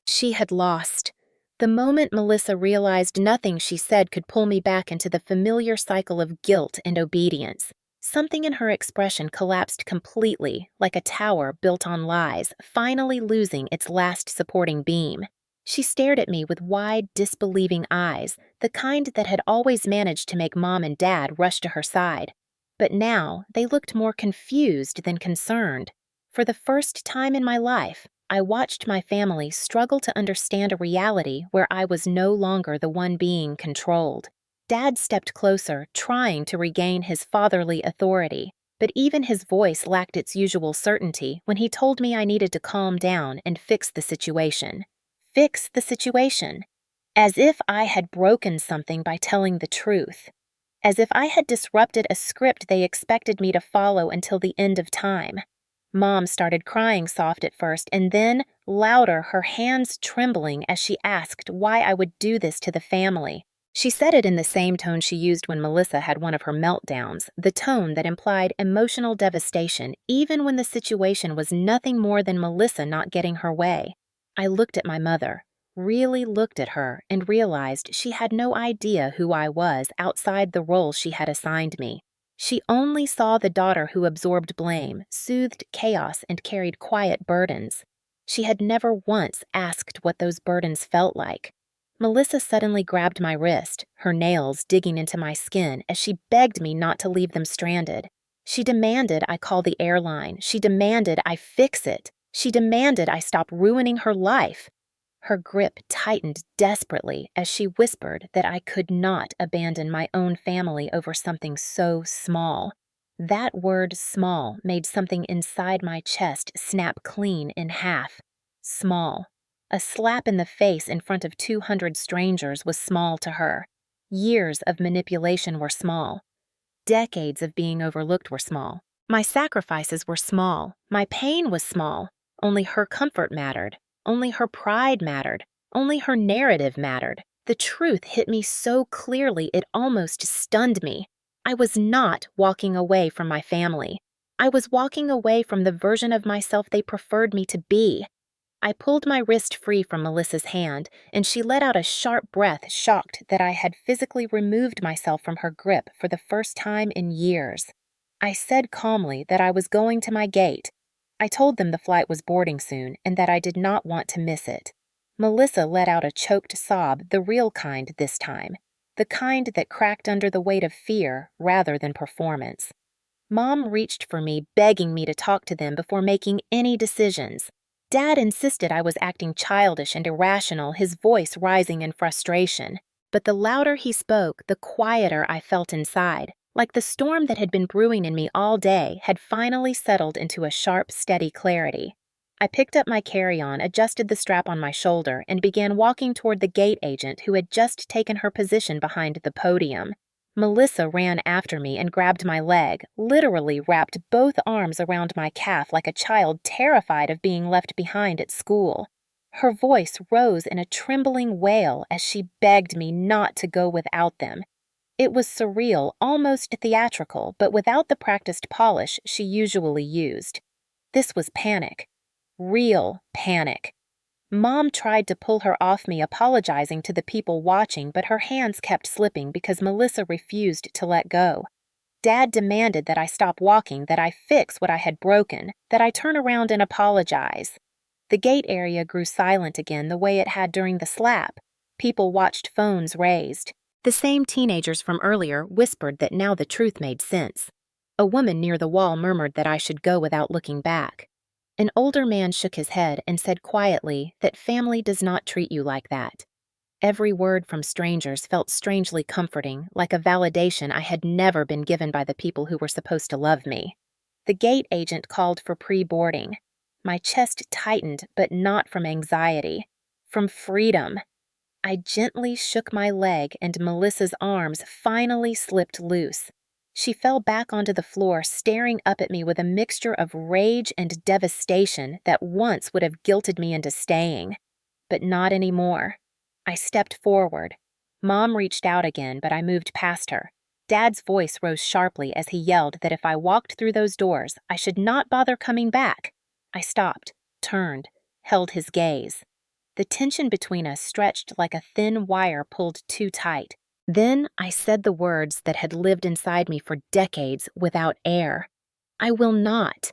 She had lost. The moment Melissa realized nothing she said could pull me back into the familiar cycle of guilt and obedience, something in her expression collapsed completely, like a tower built on lies, finally losing its last supporting beam. She stared at me with wide, disbelieving eyes, the kind that had always managed to make Mom and Dad rush to her side. But now they looked more confused than concerned. For the first time in my life, I watched my family struggle to understand a reality where I was no longer the one being controlled. Dad stepped closer, trying to regain his fatherly authority, but even his voice lacked its usual certainty when he told me I needed to calm down and fix the situation. Fix the situation. As if I had broken something by telling the truth. As if I had disrupted a script they expected me to follow until the end of time. Mom started crying soft at first, and then, louder, her hands trembling as she asked why I would do this to the family. She said it in the same tone she used when Melissa had one of her meltdowns, the tone that implied emotional devastation, even when the situation was nothing more than Melissa not getting her way. I looked at my mother, really looked at her, and realized she had no idea who I was outside the role she had assigned me. She only saw the daughter who absorbed blame, soothed chaos, and carried quiet burdens. She had never once asked what those burdens felt like. Melissa suddenly grabbed my wrist, her nails digging into my skin as she begged me not to leave them stranded. She demanded I call the airline. She demanded I fix it. She demanded I stop ruining her life. Her grip tightened desperately as she whispered that I could not abandon my own family over something so small. That word small made something inside my chest snap clean in half. Small. A slap in the face in front of 200 strangers was small to her. Years of manipulation were small. Decades of being overlooked were small. My sacrifices were small. My pain was small. Only her comfort mattered. Only her pride mattered. Only her narrative mattered. The truth hit me so clearly it almost stunned me. I was not walking away from my family. I was walking away from the version of myself they preferred me to be. I pulled my wrist free from Melissa's hand, and she let out a sharp breath, shocked that I had physically removed myself from her grip for the first time in years. I said calmly that I was going to my gate. I told them the flight was boarding soon and that I did not want to miss it. Melissa let out a choked sob, the real kind this time, the kind that cracked under the weight of fear rather than performance. Mom reached for me, begging me to talk to them before making any decisions. Dad insisted I was acting childish and irrational, his voice rising in frustration. But the louder he spoke, the quieter I felt inside, like the storm that had been brewing in me all day had finally settled into a sharp, steady clarity. I picked up my carry-on, adjusted the strap on my shoulder, and began walking toward the gate agent who had just taken her position behind the podium. Melissa ran after me and grabbed my leg, literally wrapped both arms around my calf like a child terrified of being left behind at school. Her voice rose in a trembling wail as she begged me not to go without them. It was surreal, almost theatrical, but without the practiced polish she usually used. This was panic. Real panic. Mom tried to pull her off me, apologizing to the people watching, but her hands kept slipping because Melissa refused to let go. Dad demanded that I stop walking, that I fix what I had broken, that I turn around and apologize. The gate area grew silent again the way it had during the slap. People watched, phones raised. The same teenagers from earlier whispered that now the truth made sense. A woman near the wall murmured that I should go without looking back. An older man shook his head and said quietly that family does not treat you like that. Every word from strangers felt strangely comforting, like a validation I had never been given by the people who were supposed to love me. The gate agent called for pre-boarding. My chest tightened, but not from anxiety, from freedom. I gently shook my leg and Melissa's arms finally slipped loose. She fell back onto the floor, staring up at me with a mixture of rage and devastation that once would have guilted me into staying. But not anymore. I stepped forward. Mom reached out again, but I moved past her. Dad's voice rose sharply as he yelled that if I walked through those doors, I should not bother coming back. I stopped, turned, held his gaze. The tension between us stretched like a thin wire pulled too tight. Then I said the words that had lived inside me for decades without air. I will not.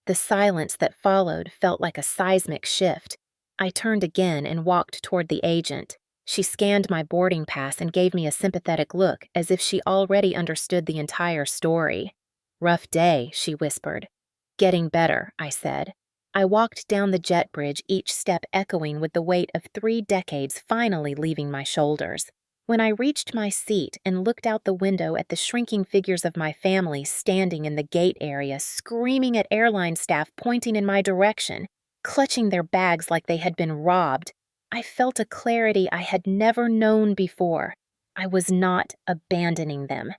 The silence that followed felt like a seismic shift. I turned again and walked toward the agent. She scanned my boarding pass and gave me a sympathetic look, as if she already understood the entire story. "Rough day," she whispered. "Getting better," I said. I walked down the jet bridge, each step echoing with the weight of 3 decades finally leaving my shoulders. When I reached my seat and looked out the window at the shrinking figures of my family standing in the gate area, screaming at airline staff pointing in my direction, clutching their bags like they had been robbed, I felt a clarity I had never known before. I was not abandoning them.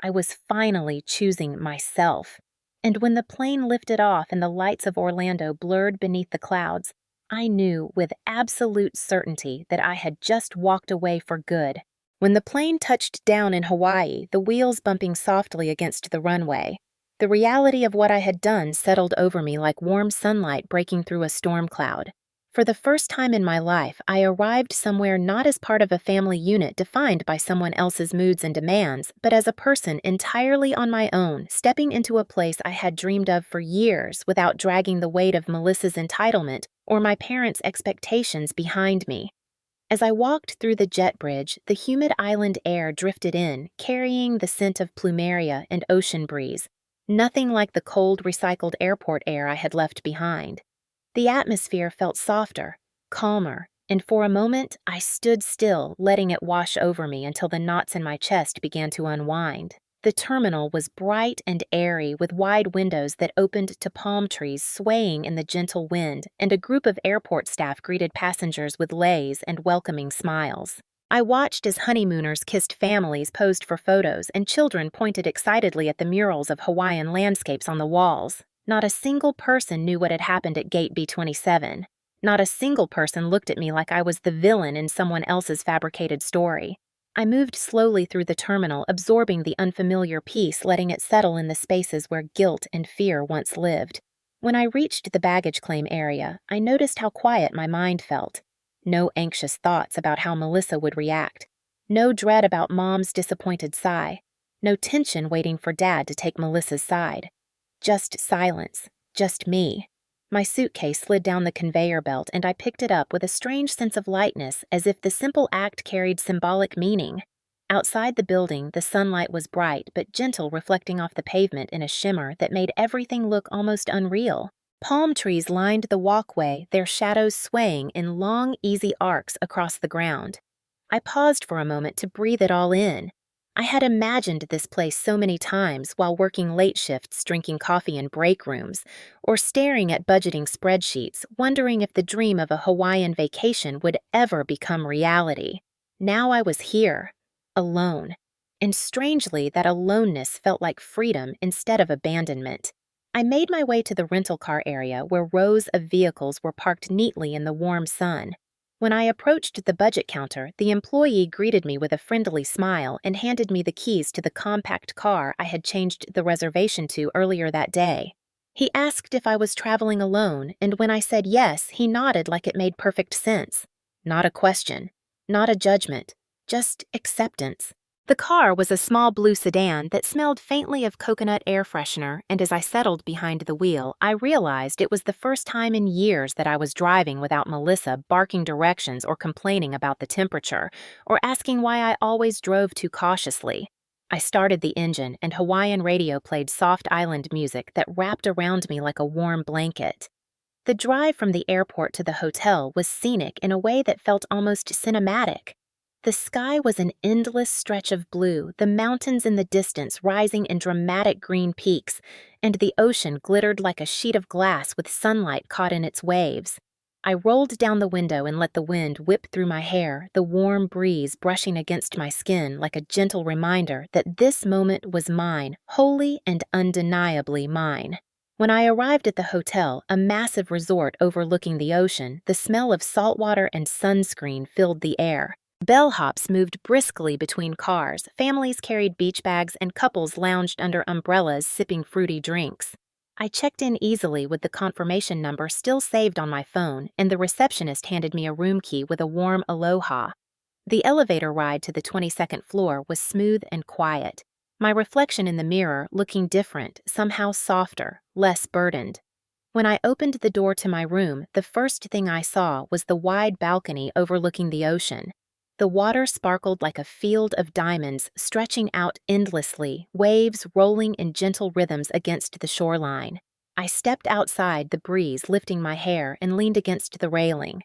I was finally choosing myself. And when the plane lifted off and the lights of Orlando blurred beneath the clouds, I knew with absolute certainty that I had just walked away for good. When the plane touched down in Hawaii, the wheels bumping softly against the runway, the reality of what I had done settled over me like warm sunlight breaking through a storm cloud. For the first time in my life, I arrived somewhere not as part of a family unit defined by someone else's moods and demands, but as a person entirely on my own, stepping into a place I had dreamed of for years without dragging the weight of Melissa's entitlement or my parents' expectations behind me. As I walked through the jet bridge, the humid island air drifted in, carrying the scent of plumeria and ocean breeze, nothing like the cold, recycled airport air I had left behind. The atmosphere felt softer, calmer, and for a moment I stood still, letting it wash over me until the knots in my chest began to unwind. The terminal was bright and airy, with wide windows that opened to palm trees swaying in the gentle wind, and a group of airport staff greeted passengers with leis and welcoming smiles. I watched as honeymooners kissed families, posed for photos, and children pointed excitedly at the murals of Hawaiian landscapes on the walls. Not a single person knew what had happened at Gate B27. Not a single person looked at me like I was the villain in someone else's fabricated story. I moved slowly through the terminal, absorbing the unfamiliar peace, letting it settle in the spaces where guilt and fear once lived. When I reached the baggage claim area, I noticed how quiet my mind felt. No anxious thoughts about how Melissa would react. No dread about Mom's disappointed sigh. No tension waiting for Dad to take Melissa's side. Just silence. Just me. My suitcase slid down the conveyor belt and I picked it up with a strange sense of lightness, as if the simple act carried symbolic meaning. Outside the building, the sunlight was bright but gentle, reflecting off the pavement in a shimmer that made everything look almost unreal. Palm trees lined the walkway, their shadows swaying in long, easy arcs across the ground. I paused for a moment to breathe it all in. I had imagined this place so many times while working late shifts drinking coffee in break rooms, or staring at budgeting spreadsheets, wondering if the dream of a Hawaiian vacation would ever become reality. Now I was here, alone. And strangely, that aloneness felt like freedom instead of abandonment. I made my way to the rental car area where rows of vehicles were parked neatly in the warm sun. When I approached the budget counter, the employee greeted me with a friendly smile and handed me the keys to the compact car I had changed the reservation to earlier that day. He asked if I was traveling alone, and when I said yes, he nodded like it made perfect sense. Not a question, not a judgment, just acceptance. The car was a small blue sedan that smelled faintly of coconut air freshener, and as I settled behind the wheel, I realized it was the first time in years that I was driving without Melissa barking directions or complaining about the temperature, or asking why I always drove too cautiously. I started the engine, and Hawaiian radio played soft island music that wrapped around me like a warm blanket. The drive from the airport to the hotel was scenic in a way that felt almost cinematic. The sky was an endless stretch of blue, the mountains in the distance rising in dramatic green peaks, and the ocean glittered like a sheet of glass with sunlight caught in its waves. I rolled down the window and let the wind whip through my hair, the warm breeze brushing against my skin like a gentle reminder that this moment was mine, wholly and undeniably mine. When I arrived at the hotel, a massive resort overlooking the ocean, the smell of saltwater and sunscreen filled the air. Bellhops moved briskly between cars, families carried beach bags, and couples lounged under umbrellas sipping fruity drinks. I checked in easily with the confirmation number still saved on my phone, and the receptionist handed me a room key with a warm aloha. The elevator ride to the 22nd floor was smooth and quiet. My reflection in the mirror looking different, somehow softer, less burdened. When I opened the door to my room, the first thing I saw was the wide balcony overlooking the ocean. The water sparkled like a field of diamonds stretching out endlessly, waves rolling in gentle rhythms against the shoreline. I stepped outside, the breeze lifting my hair, and leaned against the railing.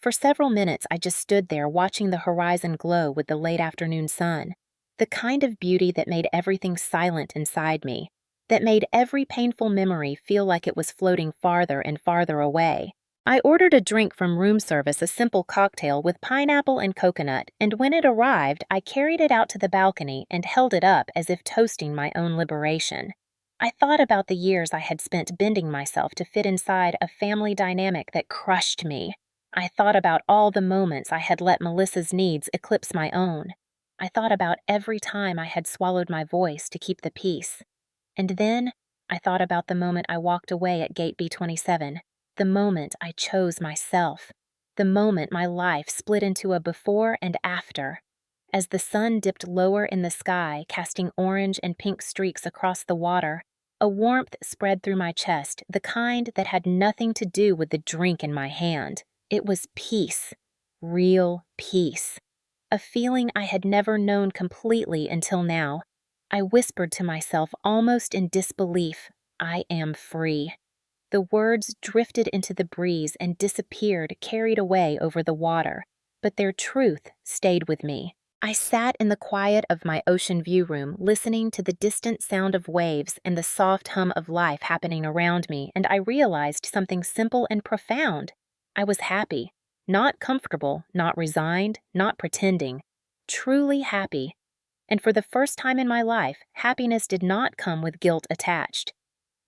For several minutes I just stood there watching the horizon glow with the late afternoon sun, the kind of beauty that made everything silent inside me, that made every painful memory feel like it was floating farther and farther away. I ordered a drink from room service, a simple cocktail with pineapple and coconut, and when it arrived, I carried it out to the balcony and held it up as if toasting my own liberation. I thought about the years I had spent bending myself to fit inside a family dynamic that crushed me. I thought about all the moments I had let Melissa's needs eclipse my own. I thought about every time I had swallowed my voice to keep the peace. And then I thought about the moment I walked away at Gate B27. The moment I chose myself, the moment my life split into a before and after. As the sun dipped lower in the sky, casting orange and pink streaks across the water, a warmth spread through my chest, the kind that had nothing to do with the drink in my hand. It was peace, real peace, a feeling I had never known completely until now. I whispered to myself almost in disbelief, I am free. The words drifted into the breeze and disappeared, carried away over the water, but their truth stayed with me. I sat in the quiet of my ocean view room, listening to the distant sound of waves and the soft hum of life happening around me, and I realized something simple and profound. I was happy, not comfortable, not resigned, not pretending, truly happy. And for the first time in my life, happiness did not come with guilt attached.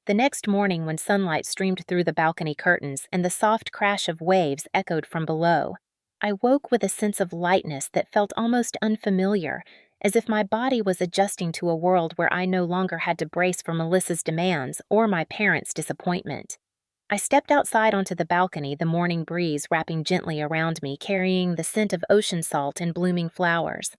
The next morning, when sunlight streamed through the balcony curtains and the soft crash of waves echoed from below, I woke with a sense of lightness that felt almost unfamiliar, as if my body was adjusting to a world where I no longer had to brace for Melissa's demands or my parents' disappointment. I stepped outside onto the balcony, the morning breeze wrapping gently around me, carrying the scent of ocean salt and blooming flowers.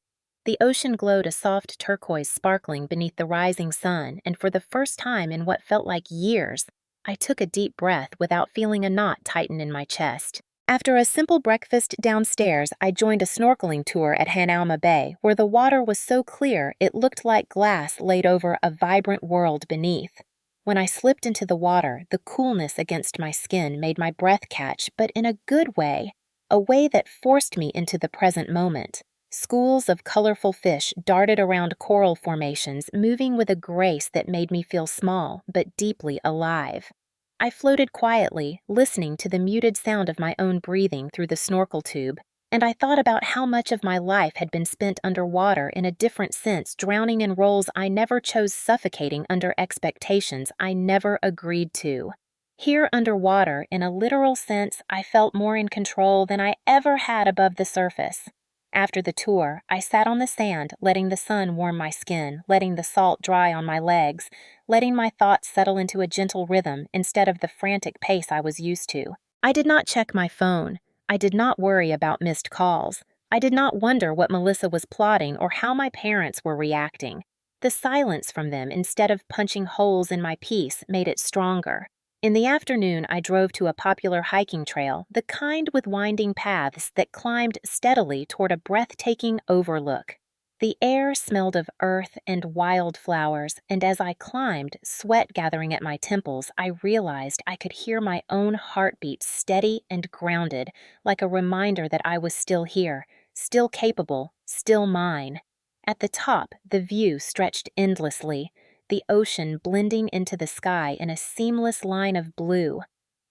The ocean glowed a soft turquoise sparkling beneath the rising sun, and for the first time in what felt like years, I took a deep breath without feeling a knot tighten in my chest. After a simple breakfast downstairs, I joined a snorkeling tour at Hanauma Bay, where the water was so clear it looked like glass laid over a vibrant world beneath. When I slipped into the water, the coolness against my skin made my breath catch, but in a good way, a way that forced me into the present moment. Schools of colorful fish darted around coral formations, moving with a grace that made me feel small but deeply alive. I floated quietly, listening to the muted sound of my own breathing through the snorkel tube, and I thought about how much of my life had been spent underwater in a different sense, drowning in roles I never chose, suffocating under expectations I never agreed to. Here underwater, in a literal sense, I felt more in control than I ever had above the surface. After the tour, I sat on the sand, letting the sun warm my skin, letting the salt dry on my legs, letting my thoughts settle into a gentle rhythm instead of the frantic pace I was used to. I did not check my phone. I did not worry about missed calls. I did not wonder what Melissa was plotting or how my parents were reacting. The silence from them, instead of punching holes in my peace, made it stronger. In the afternoon, I drove to a popular hiking trail, the kind with winding paths that climbed steadily toward a breathtaking overlook. The air smelled of earth and wildflowers, and as I climbed, sweat gathering at my temples, I realized I could hear my own heartbeat steady and grounded, like a reminder that I was still here, still capable, still mine. At the top, the view stretched endlessly, the ocean blending into the sky in a seamless line of blue.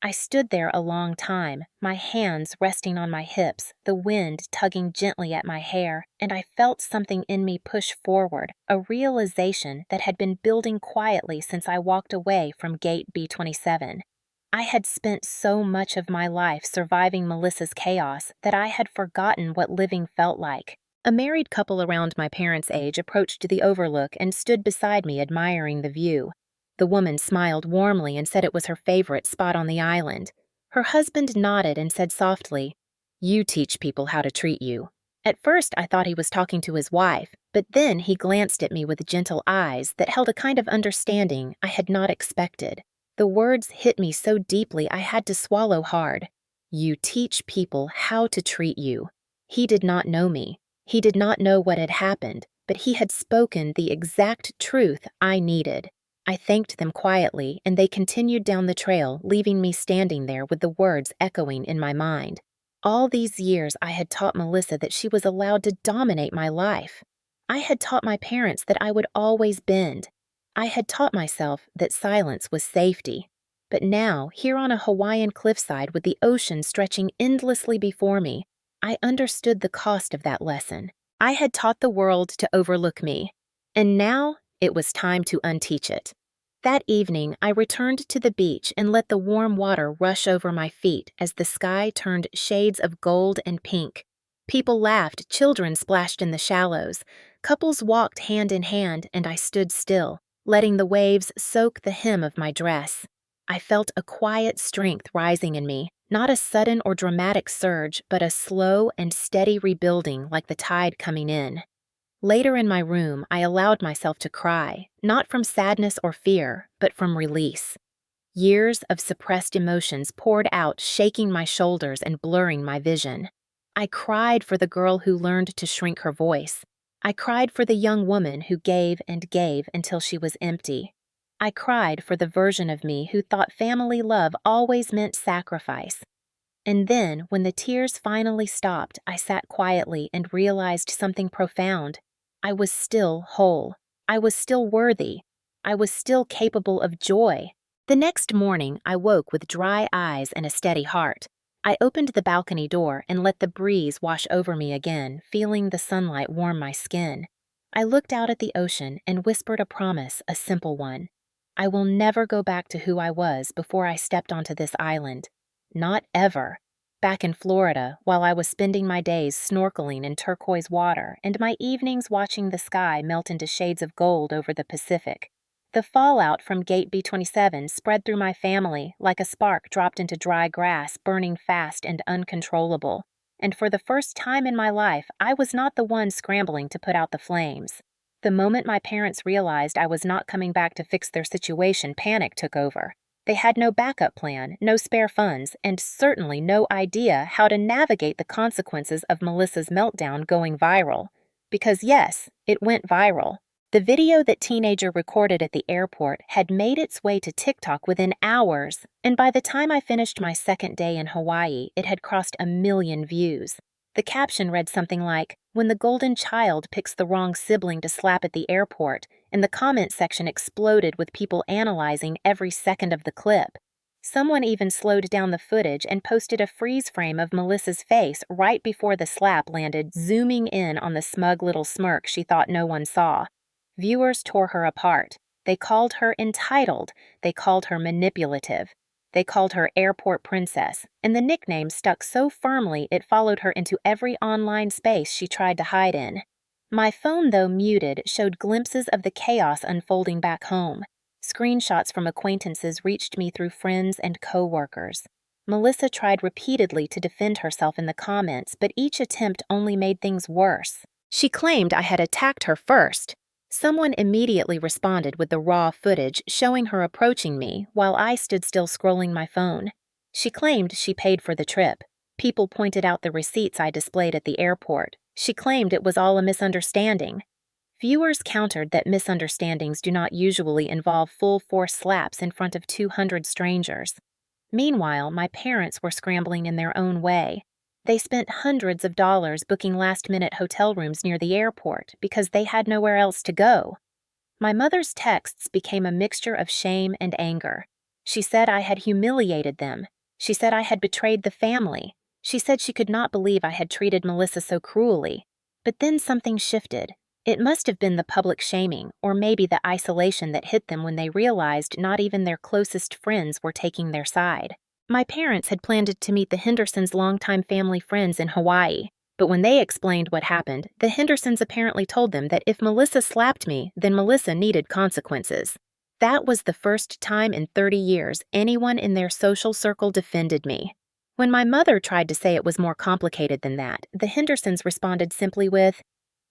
I stood there a long time, my hands resting on my hips, the wind tugging gently at my hair, and I felt something in me push forward, a realization that had been building quietly since I walked away from Gate B27. I had spent so much of my life surviving Melissa's chaos that I had forgotten what living felt like. A married couple around my parents' age approached the overlook and stood beside me admiring the view. The woman smiled warmly and said it was her favorite spot on the island. Her husband nodded and said softly, "You teach people how to treat you." At first I thought he was talking to his wife, but then he glanced at me with gentle eyes that held a kind of understanding I had not expected. The words hit me so deeply I had to swallow hard. You teach people how to treat you. He did not know me. He did not know what had happened, but he had spoken the exact truth I needed. I thanked them quietly, and they continued down the trail, leaving me standing there with the words echoing in my mind. All these years I had taught Melissa that she was allowed to dominate my life. I had taught my parents that I would always bend. I had taught myself that silence was safety. But now, here on a Hawaiian cliffside with the ocean stretching endlessly before me, I understood the cost of that lesson. I had taught the world to overlook me, and now it was time to unteach it. That evening, I returned to the beach and let the warm water rush over my feet as the sky turned shades of gold and pink. People laughed, children splashed in the shallows, couples walked hand in hand, and I stood still, letting the waves soak the hem of my dress. I felt a quiet strength rising in me. Not a sudden or dramatic surge, but a slow and steady rebuilding like the tide coming in. Later in my room, I allowed myself to cry, not from sadness or fear, but from release. Years of suppressed emotions poured out, shaking my shoulders and blurring my vision. I cried for the girl who learned to shrink her voice. I cried for the young woman who gave and gave until she was empty. I cried for the version of me who thought family love always meant sacrifice. And then, when the tears finally stopped, I sat quietly and realized something profound. I was still whole. I was still worthy. I was still capable of joy. The next morning, I woke with dry eyes and a steady heart. I opened the balcony door and let the breeze wash over me again, feeling the sunlight warm my skin. I looked out at the ocean and whispered a promise, a simple one. I will never go back to who I was before I stepped onto this island. Not ever. Back in Florida, while I was spending my days snorkeling in turquoise water and my evenings watching the sky melt into shades of gold over the Pacific, the fallout from Gate B27 spread through my family like a spark dropped into dry grass, burning fast and uncontrollable. And for the first time in my life, I was not the one scrambling to put out the flames. The moment my parents realized I was not coming back to fix their situation, panic took over. They had no backup plan, no spare funds, and certainly no idea how to navigate the consequences of Melissa's meltdown going viral. Because yes, it went viral. The video that teenager recorded at the airport had made its way to TikTok within hours, and by the time I finished my second day in Hawaii, it had crossed 1 million views. The caption read something like, "When the golden child picks the wrong sibling to slap at the airport," and the comment section exploded with people analyzing every second of the clip. Someone even slowed down the footage and posted a freeze frame of Melissa's face right before the slap landed, zooming in on the smug little smirk she thought no one saw. Viewers tore her apart. They called her entitled. They called her manipulative. They called her Airport Princess, and the nickname stuck so firmly it followed her into every online space she tried to hide in. My phone, though muted, showed glimpses of the chaos unfolding back home. Screenshots from acquaintances reached me through friends and co-workers. Melissa tried repeatedly to defend herself in the comments, but each attempt only made things worse. She claimed I had attacked her first. Someone immediately responded with the raw footage showing her approaching me while I stood still scrolling my phone. She claimed she paid for the trip. People pointed out the receipts I displayed at the airport. She claimed it was all a misunderstanding. Viewers countered that misunderstandings do not usually involve full-force slaps in front of 200 strangers. Meanwhile, my parents were scrambling in their own way. They spent hundreds of dollars booking last-minute hotel rooms near the airport because they had nowhere else to go. My mother's texts became a mixture of shame and anger. She said I had humiliated them. She said I had betrayed the family. She said she could not believe I had treated Melissa so cruelly. But then something shifted. It must have been the public shaming, or maybe the isolation that hit them when they realized not even their closest friends were taking their side. My parents had planned to meet the Hendersons' longtime family friends in Hawaii, but when they explained what happened, the Hendersons apparently told them that if Melissa slapped me, then Melissa needed consequences. That was the first time in 30 years anyone in their social circle defended me. When my mother tried to say it was more complicated than that, the Hendersons responded simply with,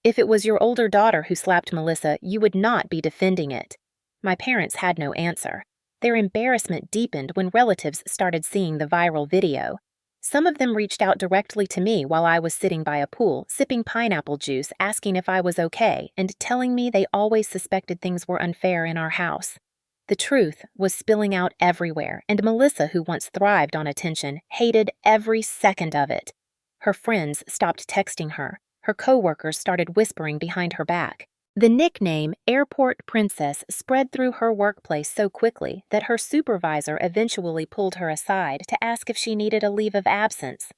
"If it was your older daughter who slapped Melissa, you would not be defending it." My parents had no answer. Their embarrassment deepened when relatives started seeing the viral video. Some of them reached out directly to me while I was sitting by a pool, sipping pineapple juice, asking if I was okay, and telling me they always suspected things were unfair in our house. The truth was spilling out everywhere, and Melissa, who once thrived on attention, hated every second of it. Her friends stopped texting her. Her co-workers started whispering behind her back. The nickname Airport Princess spread through her workplace so quickly that her supervisor eventually pulled her aside to ask if she needed a leave of absence.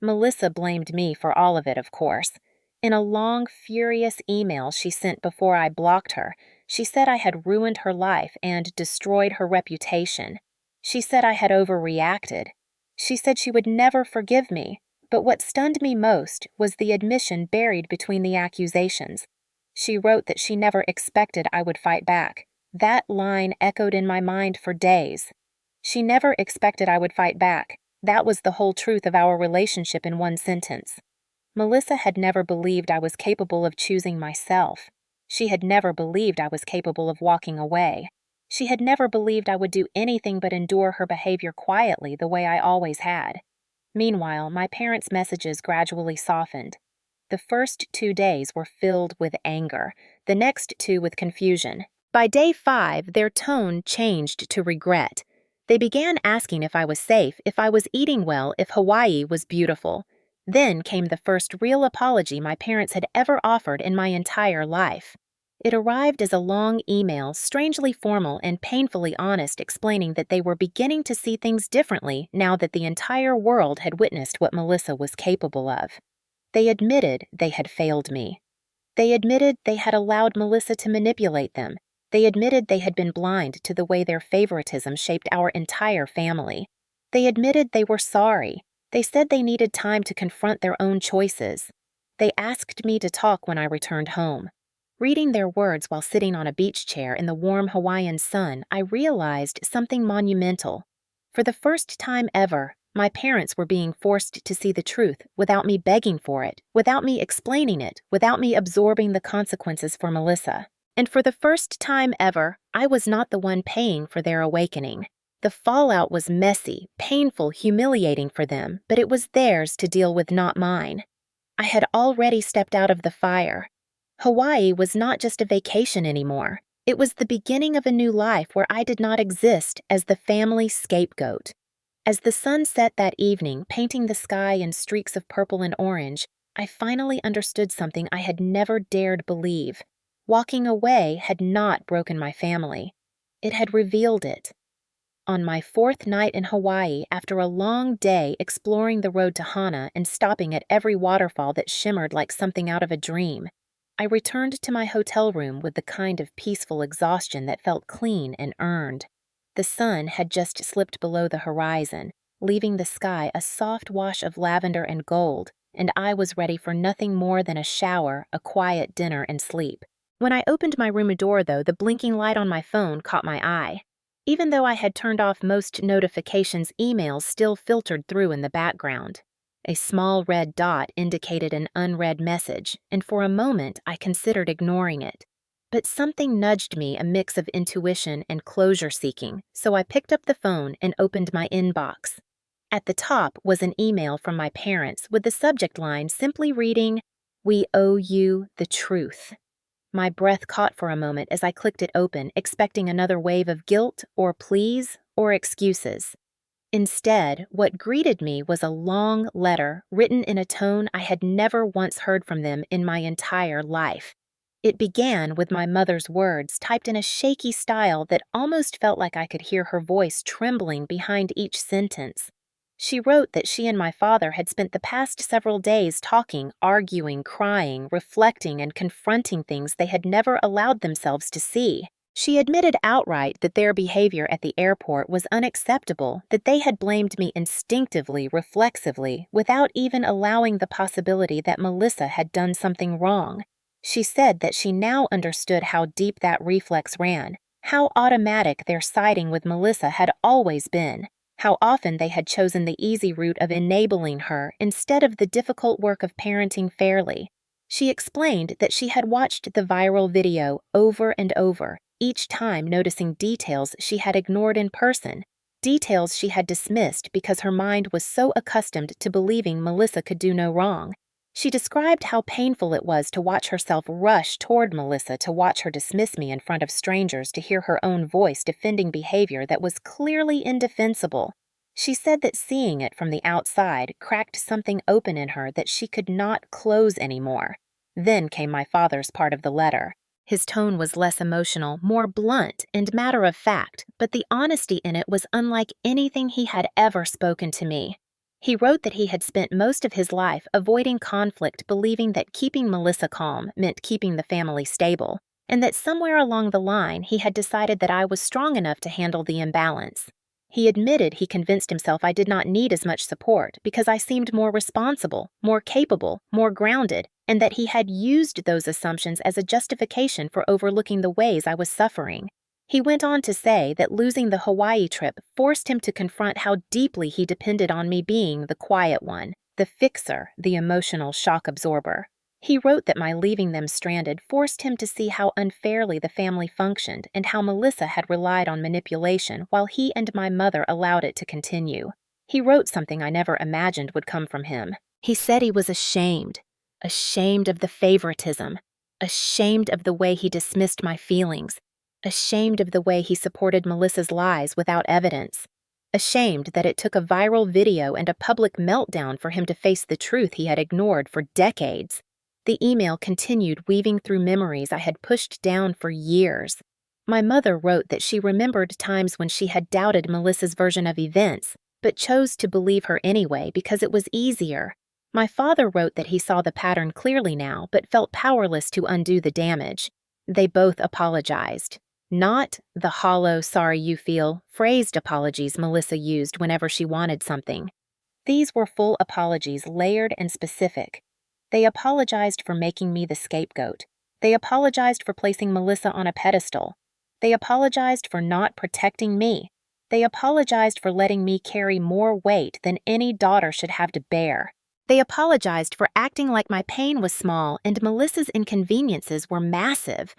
Melissa blamed me for all of it, of course. In a long, furious email she sent before I blocked her, she said I had ruined her life and destroyed her reputation. She said I had overreacted. She said she would never forgive me, but what stunned me most was the admission buried between the accusations. She wrote that she never expected I would fight back. That line echoed in my mind for days. She never expected I would fight back. That was the whole truth of our relationship in one sentence. Melissa had never believed I was capable of choosing myself. She had never believed I was capable of walking away. She had never believed I would do anything but endure her behavior quietly the way I always had. Meanwhile, my parents' messages gradually softened. The first 2 days were filled with anger, the next 2 with confusion. By day 5, their tone changed to regret. They began asking if I was safe, if I was eating well, if Hawaii was beautiful. Then came the first real apology my parents had ever offered in my entire life. It arrived as a long email, strangely formal and painfully honest, explaining that they were beginning to see things differently now that the entire world had witnessed what Melissa was capable of. They admitted they had failed me. They admitted they had allowed Melissa to manipulate them. They admitted they had been blind to the way their favoritism shaped our entire family. They admitted they were sorry. They said they needed time to confront their own choices. They asked me to talk when I returned home. Reading their words while sitting on a beach chair in the warm Hawaiian sun, I realized something monumental. For the first time ever, my parents were being forced to see the truth without me begging for it, without me explaining it, without me absorbing the consequences for Melissa. And for the first time ever, I was not the one paying for their awakening. The fallout was messy, painful, humiliating for them, but it was theirs to deal with, not mine. I had already stepped out of the fire. Hawaii was not just a vacation anymore. It was the beginning of a new life where I did not exist as the family scapegoat. As the sun set that evening, painting the sky in streaks of purple and orange, I finally understood something I had never dared believe. Walking away had not broken my family. It had revealed it. On my fourth night in Hawaii, after a long day exploring the road to Hana and stopping at every waterfall that shimmered like something out of a dream, I returned to my hotel room with the kind of peaceful exhaustion that felt clean and earned. The sun had just slipped below the horizon, leaving the sky a soft wash of lavender and gold, and I was ready for nothing more than a shower, a quiet dinner, and sleep. When I opened my room door, though, the blinking light on my phone caught my eye. Even though I had turned off most notifications, emails still filtered through in the background. A small red dot indicated an unread message, and for a moment I considered ignoring it. But something nudged me, a mix of intuition and closure-seeking, so I picked up the phone and opened my inbox. At the top was an email from my parents with the subject line simply reading, "We owe you the truth." My breath caught for a moment as I clicked it open, expecting another wave of guilt or pleas or excuses. Instead, what greeted me was a long letter written in a tone I had never once heard from them in my entire life. It began with my mother's words typed in a shaky style that almost felt like I could hear her voice trembling behind each sentence. She wrote that she and my father had spent the past several days talking, arguing, crying, reflecting, and confronting things they had never allowed themselves to see. She admitted outright that their behavior at the airport was unacceptable, that they had blamed me instinctively, reflexively, without even allowing the possibility that Melissa had done something wrong. She said that she now understood how deep that reflex ran, how automatic their siding with Melissa had always been, how often they had chosen the easy route of enabling her instead of the difficult work of parenting fairly. She explained that she had watched the viral video over and over, each time noticing details she had ignored in person, details she had dismissed because her mind was so accustomed to believing Melissa could do no wrong. She described how painful it was to watch herself rush toward Melissa, to watch her dismiss me in front of strangers, to hear her own voice defending behavior that was clearly indefensible. She said that seeing it from the outside cracked something open in her that she could not close anymore. Then came my father's part of the letter. His tone was less emotional, more blunt and matter-of-fact, but the honesty in it was unlike anything he had ever spoken to me. He wrote that he had spent most of his life avoiding conflict, believing that keeping Melissa calm meant keeping the family stable, and that somewhere along the line he had decided that I was strong enough to handle the imbalance. He admitted he convinced himself I did not need as much support because I seemed more responsible, more capable, more grounded, and that he had used those assumptions as a justification for overlooking the ways I was suffering. He went on to say that losing the Hawaii trip forced him to confront how deeply he depended on me being the quiet one, the fixer, the emotional shock absorber. He wrote that my leaving them stranded forced him to see how unfairly the family functioned and how Melissa had relied on manipulation while he and my mother allowed it to continue. He wrote something I never imagined would come from him. He said he was ashamed of the favoritism, ashamed of the way he dismissed my feelings, ashamed of the way he supported Melissa's lies without evidence, ashamed that it took a viral video and a public meltdown for him to face the truth he had ignored for decades. The email continued weaving through memories I had pushed down for years. My mother wrote that she remembered times when she had doubted Melissa's version of events, but chose to believe her anyway because it was easier. My father wrote that he saw the pattern clearly now, but felt powerless to undo the damage. They both apologized. Not the hollow, sorry you feel, phrased apologies Melissa used whenever she wanted something. These were full apologies, layered and specific. They apologized for making me the scapegoat. They apologized for placing Melissa on a pedestal. They apologized for not protecting me. They apologized for letting me carry more weight than any daughter should have to bear. They apologized for acting like my pain was small and Melissa's inconveniences were massive.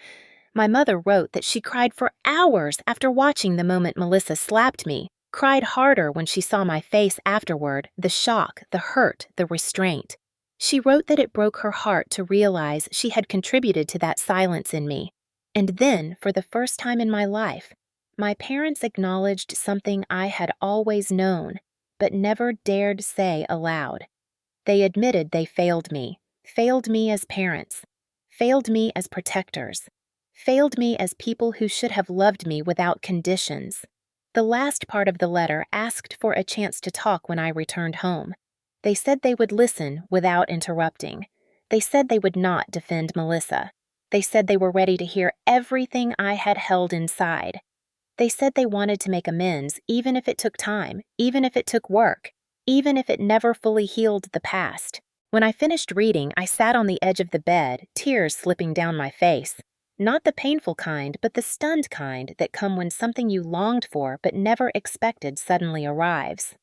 My mother wrote that she cried for hours after watching the moment Melissa slapped me, cried harder when she saw my face afterward, the shock, the hurt, the restraint. She wrote that it broke her heart to realize she had contributed to that silence in me. And then, for the first time in my life, my parents acknowledged something I had always known. but never dared say aloud. They admitted they failed me as parents, failed me as protectors, failed me as people who should have loved me without conditions. The last part of the letter asked for a chance to talk when I returned home. They said they would listen without interrupting. They said they would not defend Melissa. They said they were ready to hear everything I had held inside. They said they wanted to make amends, even if it took time, even if it took work, even if it never fully healed the past. When I finished reading, I sat on the edge of the bed, tears slipping down my face. Not the painful kind, but the stunned kind that come when something you longed for but never expected suddenly arrives.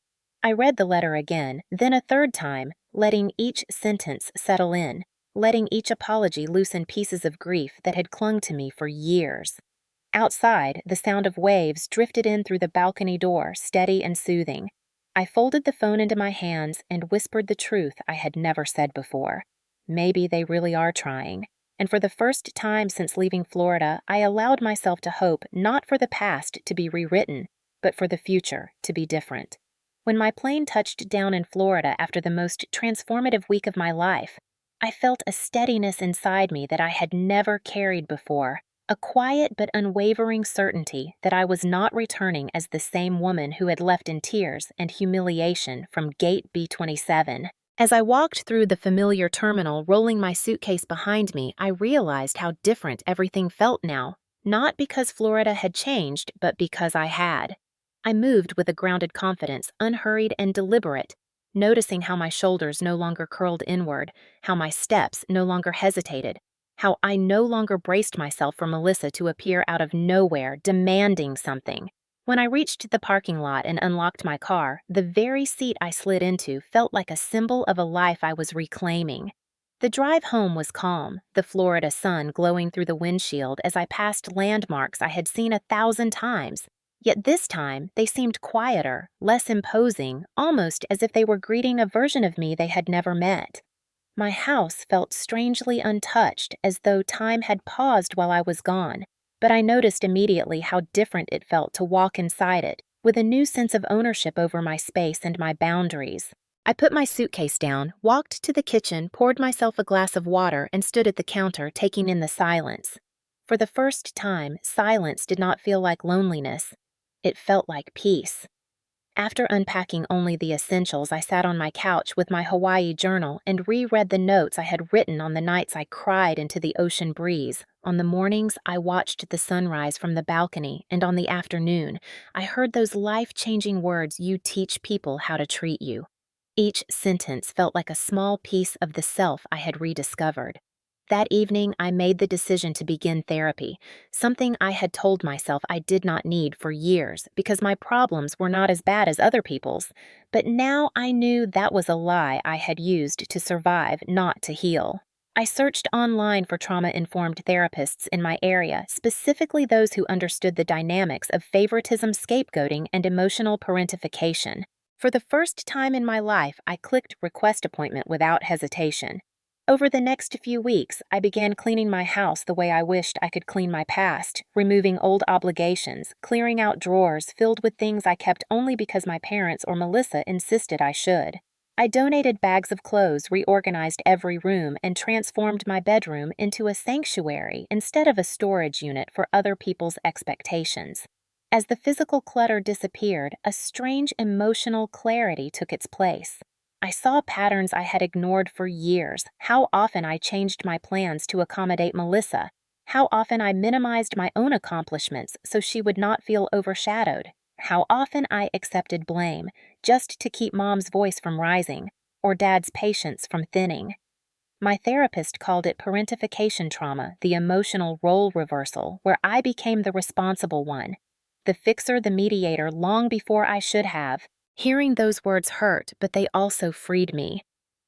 I read the letter again, then a third time, letting each sentence settle in, letting each apology loosen pieces of grief that had clung to me for years. Outside, the sound of waves drifted in through the balcony door, steady and soothing. I folded the phone into my hands and whispered the truth I had never said before. Maybe they really are trying. And for the first time since leaving Florida, I allowed myself to hope not for the past to be rewritten, but for the future to be different. When my plane touched down in Florida after the most transformative week of my life, I felt a steadiness inside me that I had never carried before. A quiet but unwavering certainty that I was not returning as the same woman who had left in tears and humiliation from Gate B27. As I walked through the familiar terminal, rolling my suitcase behind me, I realized how different everything felt now. Not because Florida had changed, but because I had. I moved with a grounded confidence, unhurried and deliberate, noticing how my shoulders no longer curled inward, how my steps no longer hesitated, how I no longer braced myself for Melissa to appear out of nowhere, demanding something. When I reached the parking lot and unlocked my car, the very seat I slid into felt like a symbol of a life I was reclaiming. The drive home was calm, the Florida sun glowing through the windshield as I passed landmarks I had seen 1,000 times. Yet this time, they seemed quieter, less imposing, almost as if they were greeting a version of me they had never met. My house felt strangely untouched, as though time had paused while I was gone, but I noticed immediately how different it felt to walk inside it, with a new sense of ownership over my space and my boundaries. I put my suitcase down, walked to the kitchen, poured myself a glass of water, and stood at the counter, taking in the silence. For the first time, silence did not feel like loneliness. It felt like peace. After unpacking only the essentials, I sat on my couch with my Hawaii journal and reread the notes I had written on the nights I cried into the ocean breeze, on the mornings I watched the sunrise from the balcony, and on the afternoon, I heard those life-changing words you teach people how to treat you. Each sentence felt like a small piece of the self I had rediscovered. That evening, I made the decision to begin therapy, something I had told myself I did not need for years because my problems were not as bad as other people's. But now I knew that was a lie I had used to survive, not to heal. I searched online for trauma-informed therapists in my area, specifically those who understood the dynamics of favoritism, scapegoating, and emotional parentification. For the first time in my life, I clicked request appointment without hesitation. Over the next few weeks, I began cleaning my house the way I wished I could clean my past, removing old obligations, clearing out drawers filled with things I kept only because my parents or Melissa insisted I should. I donated bags of clothes, reorganized every room, and transformed my bedroom into a sanctuary instead of a storage unit for other people's expectations. As the physical clutter disappeared, a strange emotional clarity took its place. I saw patterns I had ignored for years, how often I changed my plans to accommodate Melissa, how often I minimized my own accomplishments so she would not feel overshadowed, how often I accepted blame just to keep Mom's voice from rising, or Dad's patience from thinning. My therapist called it parentification trauma, the emotional role reversal, where I became the responsible one, the fixer, the mediator, long before I should have. Hearing those words hurt, but they also freed me.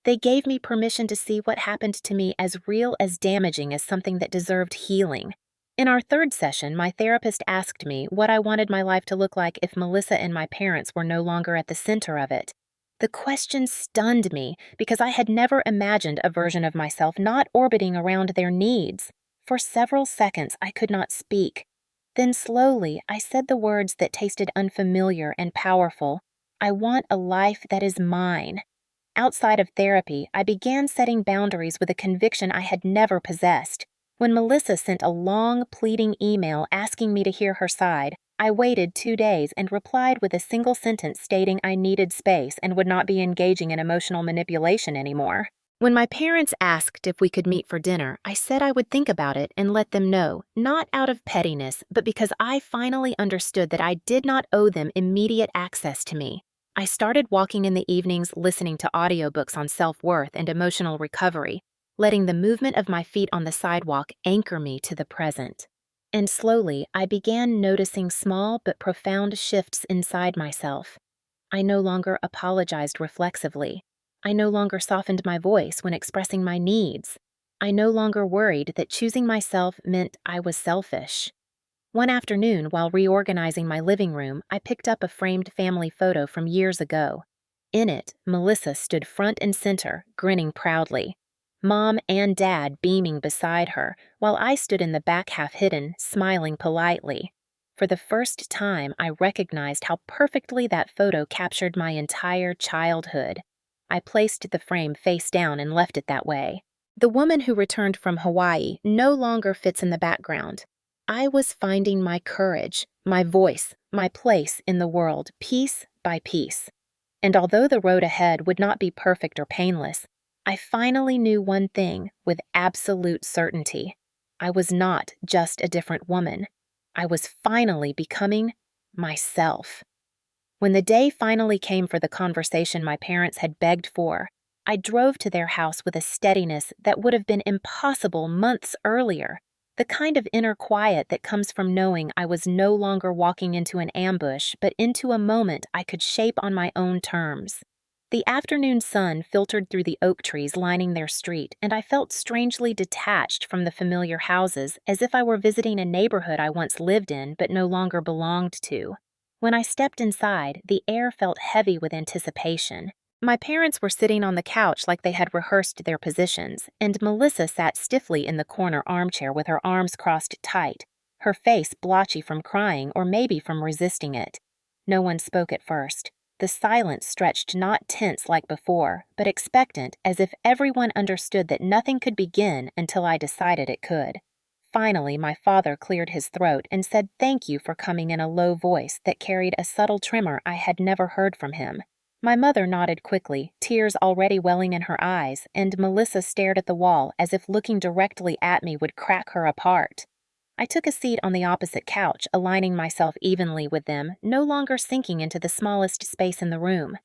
They gave me permission to see what happened to me as real as damaging as something that deserved healing. In our third session, my therapist asked me what I wanted my life to look like if Melissa and my parents were no longer at the center of it. The question stunned me because I had never imagined a version of myself not orbiting around their needs. For several seconds, I could not speak. Then slowly, I said the words that tasted unfamiliar and powerful. I want a life that is mine. Outside of therapy, I began setting boundaries with a conviction I had never possessed. When Melissa sent a long, pleading email asking me to hear her side, I waited 2 days and replied with a single sentence stating I needed space and would not be engaging in emotional manipulation anymore. When my parents asked if we could meet for dinner, I said I would think about it and let them know, not out of pettiness, but because I finally understood that I did not owe them immediate access to me. I started walking in the evenings listening to audiobooks on self-worth and emotional recovery, letting the movement of my feet on the sidewalk anchor me to the present. And slowly, I began noticing small but profound shifts inside myself. I no longer apologized reflexively. I no longer softened my voice when expressing my needs. I no longer worried that choosing myself meant I was selfish. One afternoon, while reorganizing my living room, I picked up a framed family photo from years ago. In it, Melissa stood front and center, grinning proudly. Mom and Dad beaming beside her, while I stood in the back half hidden, smiling politely. For the first time, I recognized how perfectly that photo captured my entire childhood. I placed the frame face down and left it that way. The woman who returned from Hawaii no longer fits in the background. I was finding my courage, my voice, my place in the world, piece by piece. And although the road ahead would not be perfect or painless, I finally knew one thing with absolute certainty. I was not just a different woman. I was finally becoming myself. When the day finally came for the conversation my parents had begged for, I drove to their house with a steadiness that would have been impossible months earlier. The kind of inner quiet that comes from knowing I was no longer walking into an ambush, but into a moment I could shape on my own terms. The afternoon sun filtered through the oak trees lining their street, and I felt strangely detached from the familiar houses, as if I were visiting a neighborhood I once lived in but no longer belonged to. When I stepped inside, the air felt heavy with anticipation. My parents were sitting on the couch like they had rehearsed their positions, and Melissa sat stiffly in the corner armchair with her arms crossed tight, her face blotchy from crying or maybe from resisting it. No one spoke at first. The silence stretched not tense like before, but expectant, as if everyone understood that nothing could begin until I decided it could. Finally, my father cleared his throat and said thank you for coming in a low voice that carried a subtle tremor I had never heard from him. My mother nodded quickly, tears already welling in her eyes, and Melissa stared at the wall as if looking directly at me would crack her apart. I took a seat on the opposite couch, aligning myself evenly with them, no longer sinking into the smallest space in the room.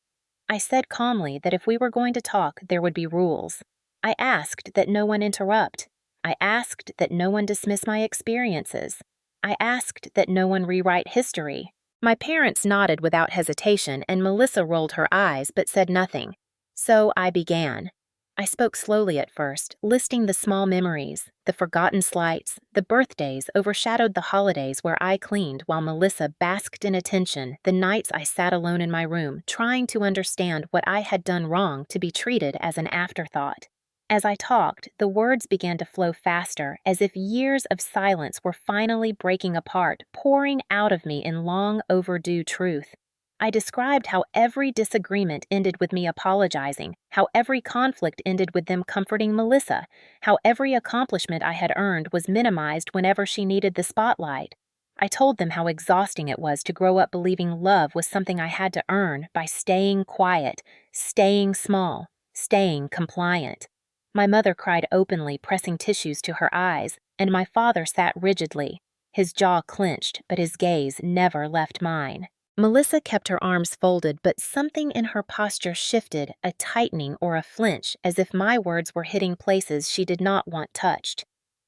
I said calmly that if we were going to talk, there would be rules. I asked that no one interrupt. I asked that no one dismiss my experiences. I asked that no one rewrite history. My parents nodded without hesitation, and Melissa rolled her eyes but said nothing. So I began. I spoke slowly at first, listing the small memories, the forgotten slights, the birthdays overshadowed the holidays where I cleaned while Melissa basked in attention the nights I sat alone in my room trying to understand what I had done wrong to be treated as an afterthought. As I talked, the words began to flow faster, as if years of silence were finally breaking apart, pouring out of me in long overdue truth. I described how every disagreement ended with me apologizing, how every conflict ended with them comforting Melissa, how every accomplishment I had earned was minimized whenever she needed the spotlight. I told them how exhausting it was to grow up believing love was something I had to earn by staying quiet, staying small, staying compliant. My mother cried openly, pressing tissues to her eyes, and my father sat rigidly. His jaw clenched, but his gaze never left mine. Melissa kept her arms folded, but something in her posture shifted, a tightening or a flinch, as if my words were hitting places she did not want touched.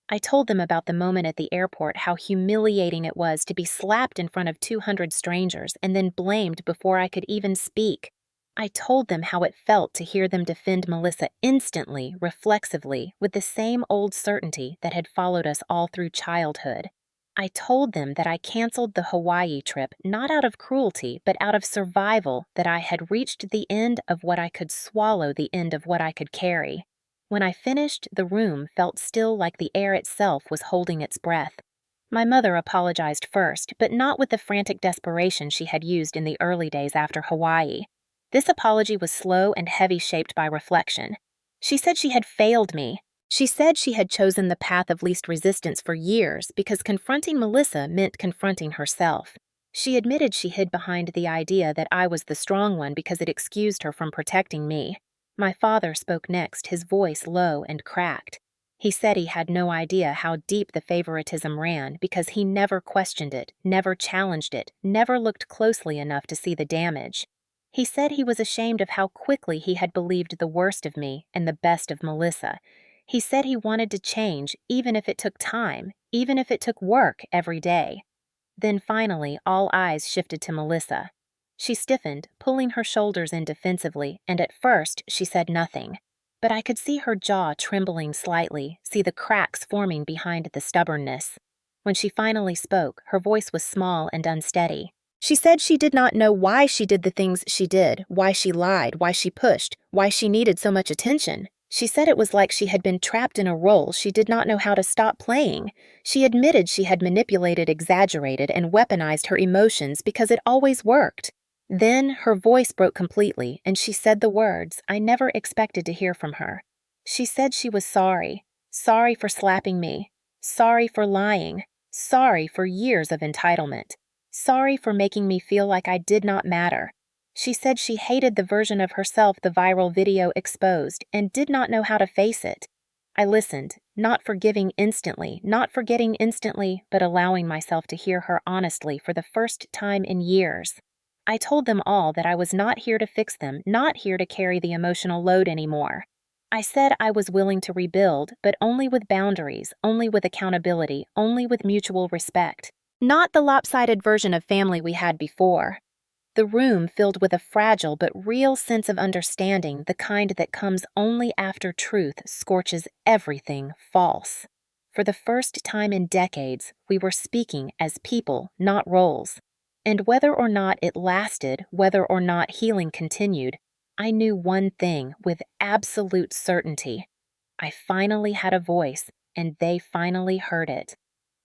I told them about the moment at the airport, how humiliating it was to be slapped in front of 200 strangers and then blamed before I could even speak. I told them how it felt to hear them defend Melissa instantly, reflexively, with the same old certainty that had followed us all through childhood. I told them that I canceled the Hawaii trip not out of cruelty, but out of survival, that I had reached the end of what I could swallow, the end of what I could carry. When I finished, the room felt still like the air itself was holding its breath. My mother apologized first, but not with the frantic desperation she had used in the early days after Hawaii. This apology was slow and heavy, shaped by reflection. She said she had failed me. She said she had chosen the path of least resistance for years because confronting Melissa meant confronting herself. She admitted she hid behind the idea that I was the strong one because it excused her from protecting me. My father spoke next, his voice low and cracked. He said he had no idea how deep the favoritism ran because he never questioned it, never challenged it, never looked closely enough to see the damage. He said he was ashamed of how quickly he had believed the worst of me and the best of Melissa. He said he wanted to change, even if it took time, even if it took work every day. Then finally, all eyes shifted to Melissa. She stiffened, pulling her shoulders in defensively, and at first she said nothing. But I could see her jaw trembling slightly, see the cracks forming behind the stubbornness. When she finally spoke, her voice was small and unsteady. She said she did not know why she did the things she did, why she lied, why she pushed, why she needed so much attention. She said it was like she had been trapped in a role she did not know how to stop playing. She admitted she had manipulated, exaggerated, and weaponized her emotions because it always worked. Then her voice broke completely, and she said the words I never expected to hear from her. She said she was sorry. Sorry for slapping me. Sorry for lying. Sorry for years of entitlement. Sorry for making me feel like I did not matter. She said she hated the version of herself the viral video exposed and did not know how to face it. I listened, not forgiving instantly, not forgetting instantly, but allowing myself to hear her honestly for the first time in years. I told them all that I was not here to fix them, not here to carry the emotional load anymore. I said I was willing to rebuild, but only with boundaries, only with accountability, only with mutual respect. Not the lopsided version of family we had before. The room filled with a fragile but real sense of understanding, the kind that comes only after truth scorches everything false. For the first time in decades, we were speaking as people, not roles. And whether or not it lasted, whether or not healing continued, I knew one thing with absolute certainty. I finally had a voice, and they finally heard it.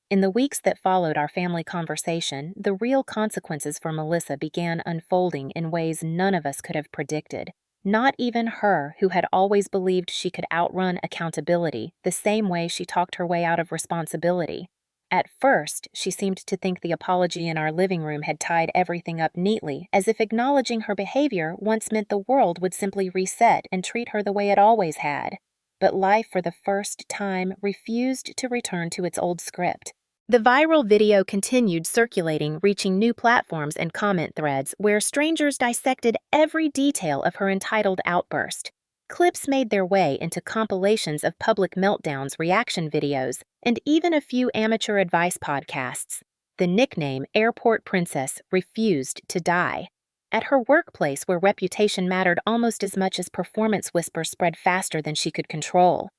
In the weeks that followed our family conversation, the real consequences for Melissa began unfolding in ways none of us could have predicted. Not even her, who had always believed she could outrun accountability the same way she talked her way out of responsibility. At first, she seemed to think the apology in our living room had tied everything up neatly, as if acknowledging her behavior once meant the world would simply reset and treat her the way it always had. But life for the first time refused to return to its old script. The viral video continued circulating, reaching new platforms and comment threads where strangers dissected every detail of her entitled outburst. Clips made their way into compilations of public meltdowns, reaction videos, and even a few amateur advice podcasts. The nickname Airport Princess refused to die. At her workplace, where reputation mattered almost as much as performance whispers spread faster than she could control.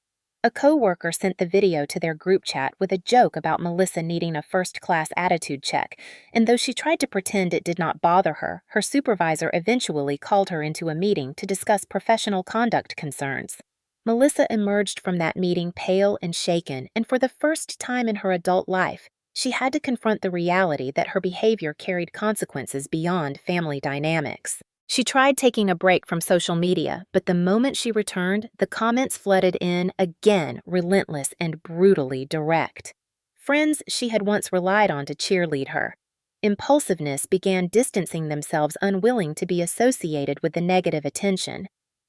A coworker sent the video to their group chat with a joke about Melissa needing a first-class attitude check, and though she tried to pretend it did not bother her, her supervisor eventually called her into a meeting to discuss professional conduct concerns. Melissa emerged from that meeting pale and shaken, and for the first time in her adult life, she had to confront the reality that her behavior carried consequences beyond family dynamics. She tried taking a break from social media, but the moment she returned, the comments flooded in again, relentless and brutally direct. Friends she had once relied on to cheerlead her. Impulsiveness began distancing themselves, unwilling to be associated with the negative attention.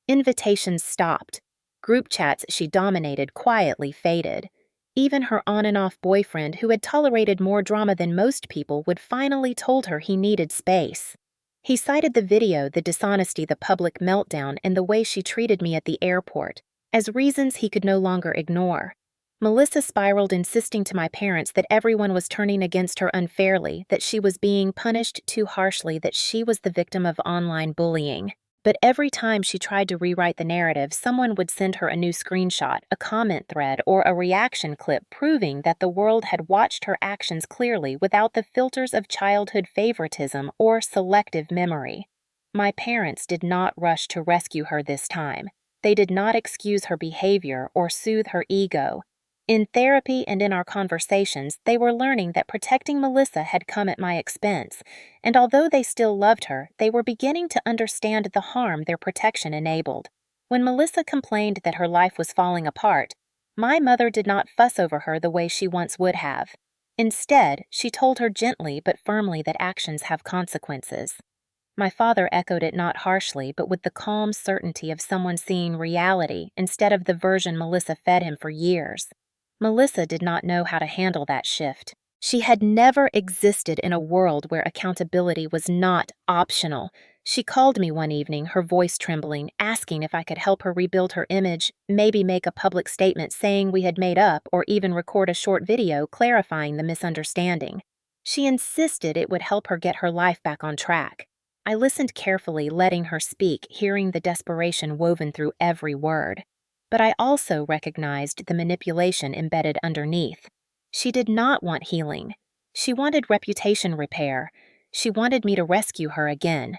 Invitations stopped. Group chats she dominated quietly faded. Even her on-and-off boyfriend, who had tolerated more drama than most people, would finally told her he needed space. He cited the video, the dishonesty, the public meltdown, and the way she treated me at the airport as reasons he could no longer ignore. Melissa spiraled, insisting to my parents that everyone was turning against her unfairly, that she was being punished too harshly, that she was the victim of online bullying. But every time she tried to rewrite the narrative, someone would send her a new screenshot, a comment thread, or a reaction clip proving that the world had watched her actions clearly without the filters of childhood favoritism or selective memory. My parents did not rush to rescue her this time. They did not excuse her behavior or soothe her ego. In therapy and in our conversations, they were learning that protecting Melissa had come at my expense, and although they still loved her, they were beginning to understand the harm their protection enabled. When Melissa complained that her life was falling apart, my mother did not fuss over her the way she once would have. Instead, she told her gently but firmly that actions have consequences. My father echoed it not harshly, but with the calm certainty of someone seeing reality instead of the version Melissa fed him for years. Melissa did not know how to handle that shift. She had never existed in a world where accountability was not optional. She called me one evening, her voice trembling, asking if I could help her rebuild her image, maybe make a public statement saying we had made up, or even record a short video clarifying the misunderstanding. She insisted it would help her get her life back on track. I listened carefully, letting her speak, hearing the desperation woven through every word. But I also recognized the manipulation embedded underneath. She did not want healing. She wanted reputation repair. She wanted me to rescue her again.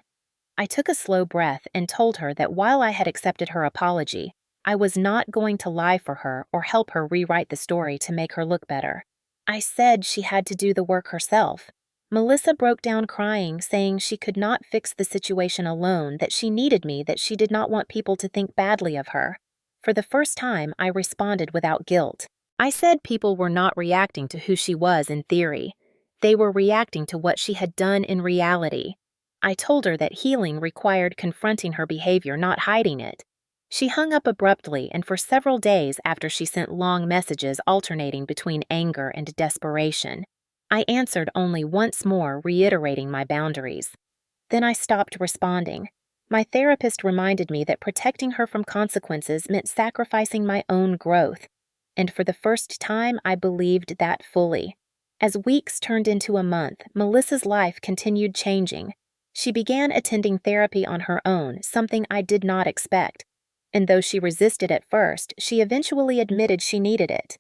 I took a slow breath and told her that while I had accepted her apology, I was not going to lie for her or help her rewrite the story to make her look better. I said she had to do the work herself. Melissa broke down crying, saying she could not fix the situation alone, that she needed me, that she did not want people to think badly of her. For the first time, I responded without guilt. I said people were not reacting to who she was in theory. They were reacting to what she had done in reality. I told her that healing required confronting her behavior, not hiding it. She hung up abruptly, and for several days after she sent long messages alternating between anger and desperation. I answered only once more, reiterating my boundaries. Then I stopped responding. My therapist reminded me that protecting her from consequences meant sacrificing my own growth. And for the first time, I believed that fully. As weeks turned into a month, Melissa's life continued changing. She began attending therapy on her own, something I did not expect. And though she resisted at first, she eventually admitted she needed it.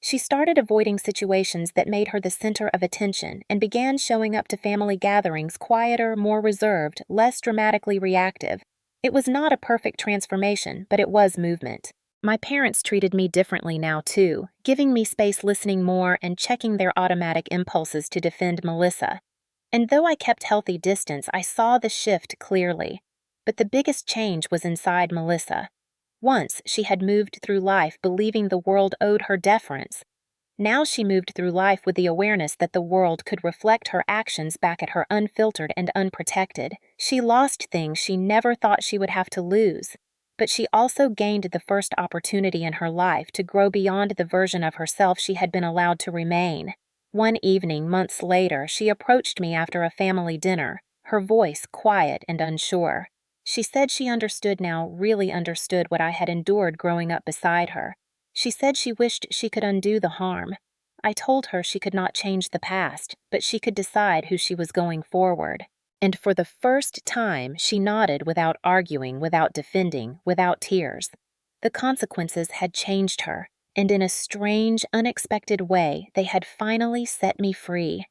She started avoiding situations that made her the center of attention and began showing up to family gatherings quieter, more reserved, less dramatically reactive. It was not a perfect transformation, but it was movement. My parents treated me differently now, too, giving me space, listening more, and checking their automatic impulses to defend Melissa. And though I kept healthy distance, I saw the shift clearly. But the biggest change was inside Melissa. Once, she had moved through life believing the world owed her deference. Now she moved through life with the awareness that the world could reflect her actions back at her unfiltered and unprotected. She lost things she never thought she would have to lose. But she also gained the first opportunity in her life to grow beyond the version of herself she had been allowed to remain. One evening, months later, she approached me after a family dinner, her voice quiet and unsure. She said she understood now, really understood what I had endured growing up beside her. She said she wished she could undo the harm. I told her she could not change the past, but she could decide who she was going forward. And for the first time, she nodded without arguing, without defending, without tears. The consequences had changed her, and in a strange, unexpected way, they had finally set me free.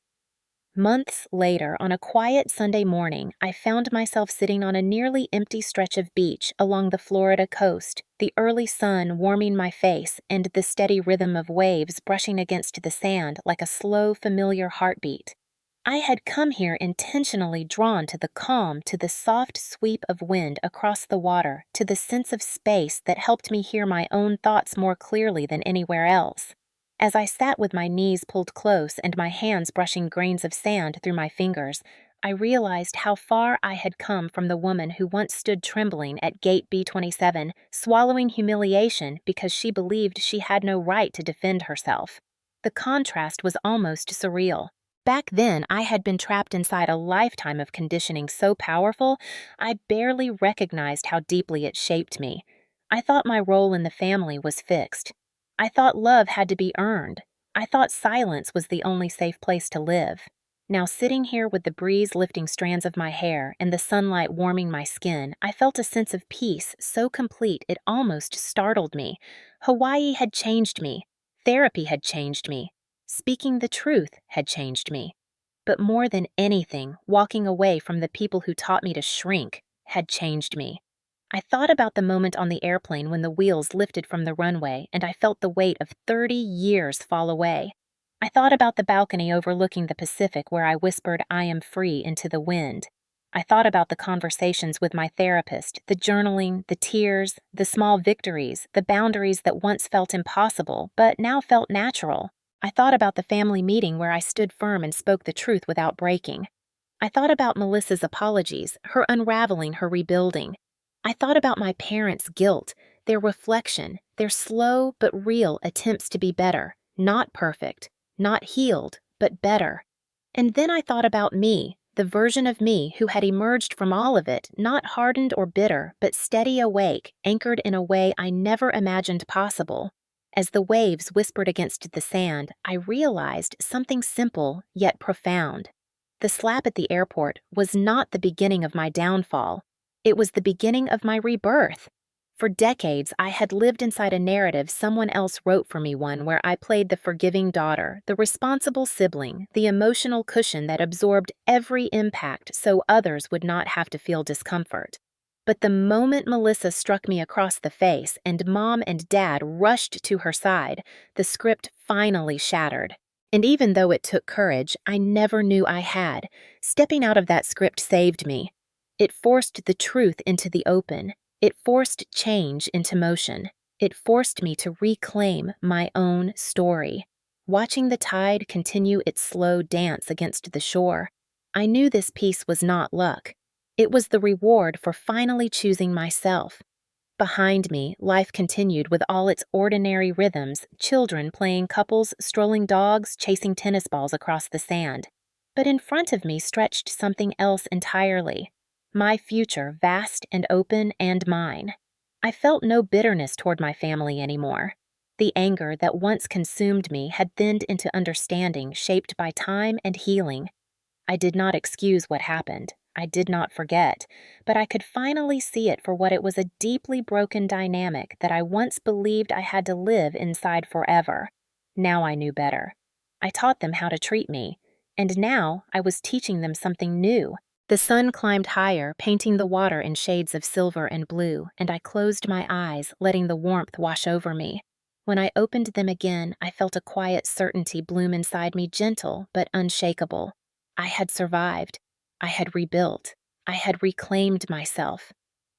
Months later, on a quiet Sunday morning, I found myself sitting on a nearly empty stretch of beach along the Florida coast, the early sun warming my face and the steady rhythm of waves brushing against the sand like a slow, familiar heartbeat. I had come here intentionally drawn to the calm, to the soft sweep of wind across the water, to the sense of space that helped me hear my own thoughts more clearly than anywhere else. As I sat with my knees pulled close and my hands brushing grains of sand through my fingers, I realized how far I had come from the woman who once stood trembling at gate B27, swallowing humiliation because she believed she had no right to defend herself. The contrast was almost surreal. Back then, I had been trapped inside a lifetime of conditioning so powerful, I barely recognized how deeply it shaped me. I thought my role in the family was fixed. I thought love had to be earned. I thought silence was the only safe place to live. Now, sitting here with the breeze lifting strands of my hair and the sunlight warming my skin, I felt a sense of peace so complete it almost startled me. Hawaii had changed me. Therapy had changed me. Speaking the truth had changed me. But more than anything, walking away from the people who taught me to shrink had changed me. I thought about the moment on the airplane when the wheels lifted from the runway and I felt the weight of 30 years fall away. I thought about the balcony overlooking the Pacific where I whispered, "I am free," into the wind. I thought about the conversations with my therapist, the journaling, the tears, the small victories, the boundaries that once felt impossible but now felt natural. I thought about the family meeting where I stood firm and spoke the truth without breaking. I thought about Melissa's apologies, her unraveling, her rebuilding. I thought about my parents' guilt, their reflection, their slow but real attempts to be better, not perfect, not healed, but better. And then I thought about me, the version of me who had emerged from all of it, not hardened or bitter, but steady awake, anchored in a way I never imagined possible. As the waves whispered against the sand, I realized something simple yet profound. The slap at the airport was not the beginning of my downfall. It was the beginning of my rebirth. For decades, I had lived inside a narrative someone else wrote for me, one where I played the forgiving daughter, the responsible sibling, the emotional cushion that absorbed every impact so others would not have to feel discomfort. But the moment Melissa struck me across the face and Mom and Dad rushed to her side, the script finally shattered. And even though it took courage, I never knew I had. Stepping out of that script saved me. It forced the truth into the open. It forced change into motion. It forced me to reclaim my own story. Watching the tide continue its slow dance against the shore, I knew this piece was not luck. It was the reward for finally choosing myself. Behind me, life continued with all its ordinary rhythms, children playing couples, strolling dogs, chasing tennis balls across the sand. But in front of me stretched something else entirely. My future, vast and open and mine. I felt no bitterness toward my family anymore. The anger that once consumed me had thinned into understanding, shaped by time and healing. I did not excuse what happened. I did not forget, but I could finally see it for what it was, a deeply broken dynamic that I once believed I had to live inside forever. Now I knew better. I taught them how to treat me, and now I was teaching them something new. The sun climbed higher, painting the water in shades of silver and blue, and I closed my eyes, letting the warmth wash over me. When I opened them again, I felt a quiet certainty bloom inside me, gentle but unshakable. I had survived. I had rebuilt. I had reclaimed myself.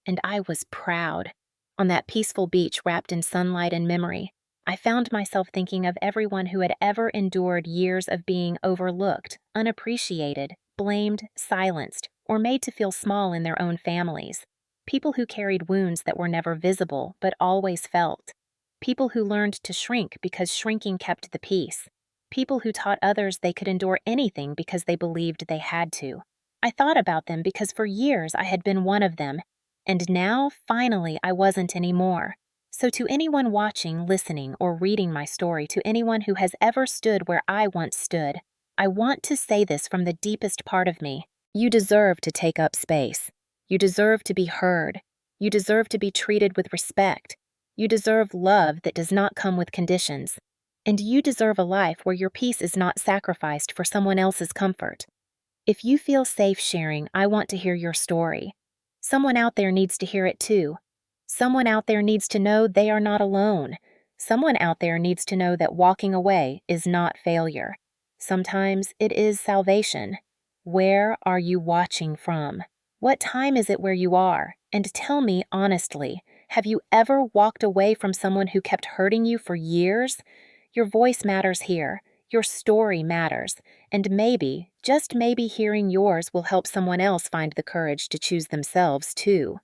And I was proud. On that peaceful beach wrapped in sunlight and memory, I found myself thinking of everyone who had ever endured years of being overlooked, unappreciated, blamed, silenced, or made to feel small in their own families. People who carried wounds that were never visible but always felt. People who learned to shrink because shrinking kept the peace. People who taught others they could endure anything because they believed they had to. I thought about them because for years I had been one of them, and now, finally, I wasn't anymore. So to anyone watching, listening, or reading my story, to anyone who has ever stood where I once stood, I want to say this from the deepest part of me. You deserve to take up space. You deserve to be heard. You deserve to be treated with respect. You deserve love that does not come with conditions. And you deserve a life where your peace is not sacrificed for someone else's comfort. If you feel safe sharing, I want to hear your story. Someone out there needs to hear it too. Someone out there needs to know they are not alone. Someone out there needs to know that walking away is not failure. Sometimes it is salvation. Where are you watching from? What time is it where you are? And tell me honestly, have you ever walked away from someone who kept hurting you for years? Your voice matters here. Your story matters. And maybe, just maybe, hearing yours will help someone else find the courage to choose themselves too.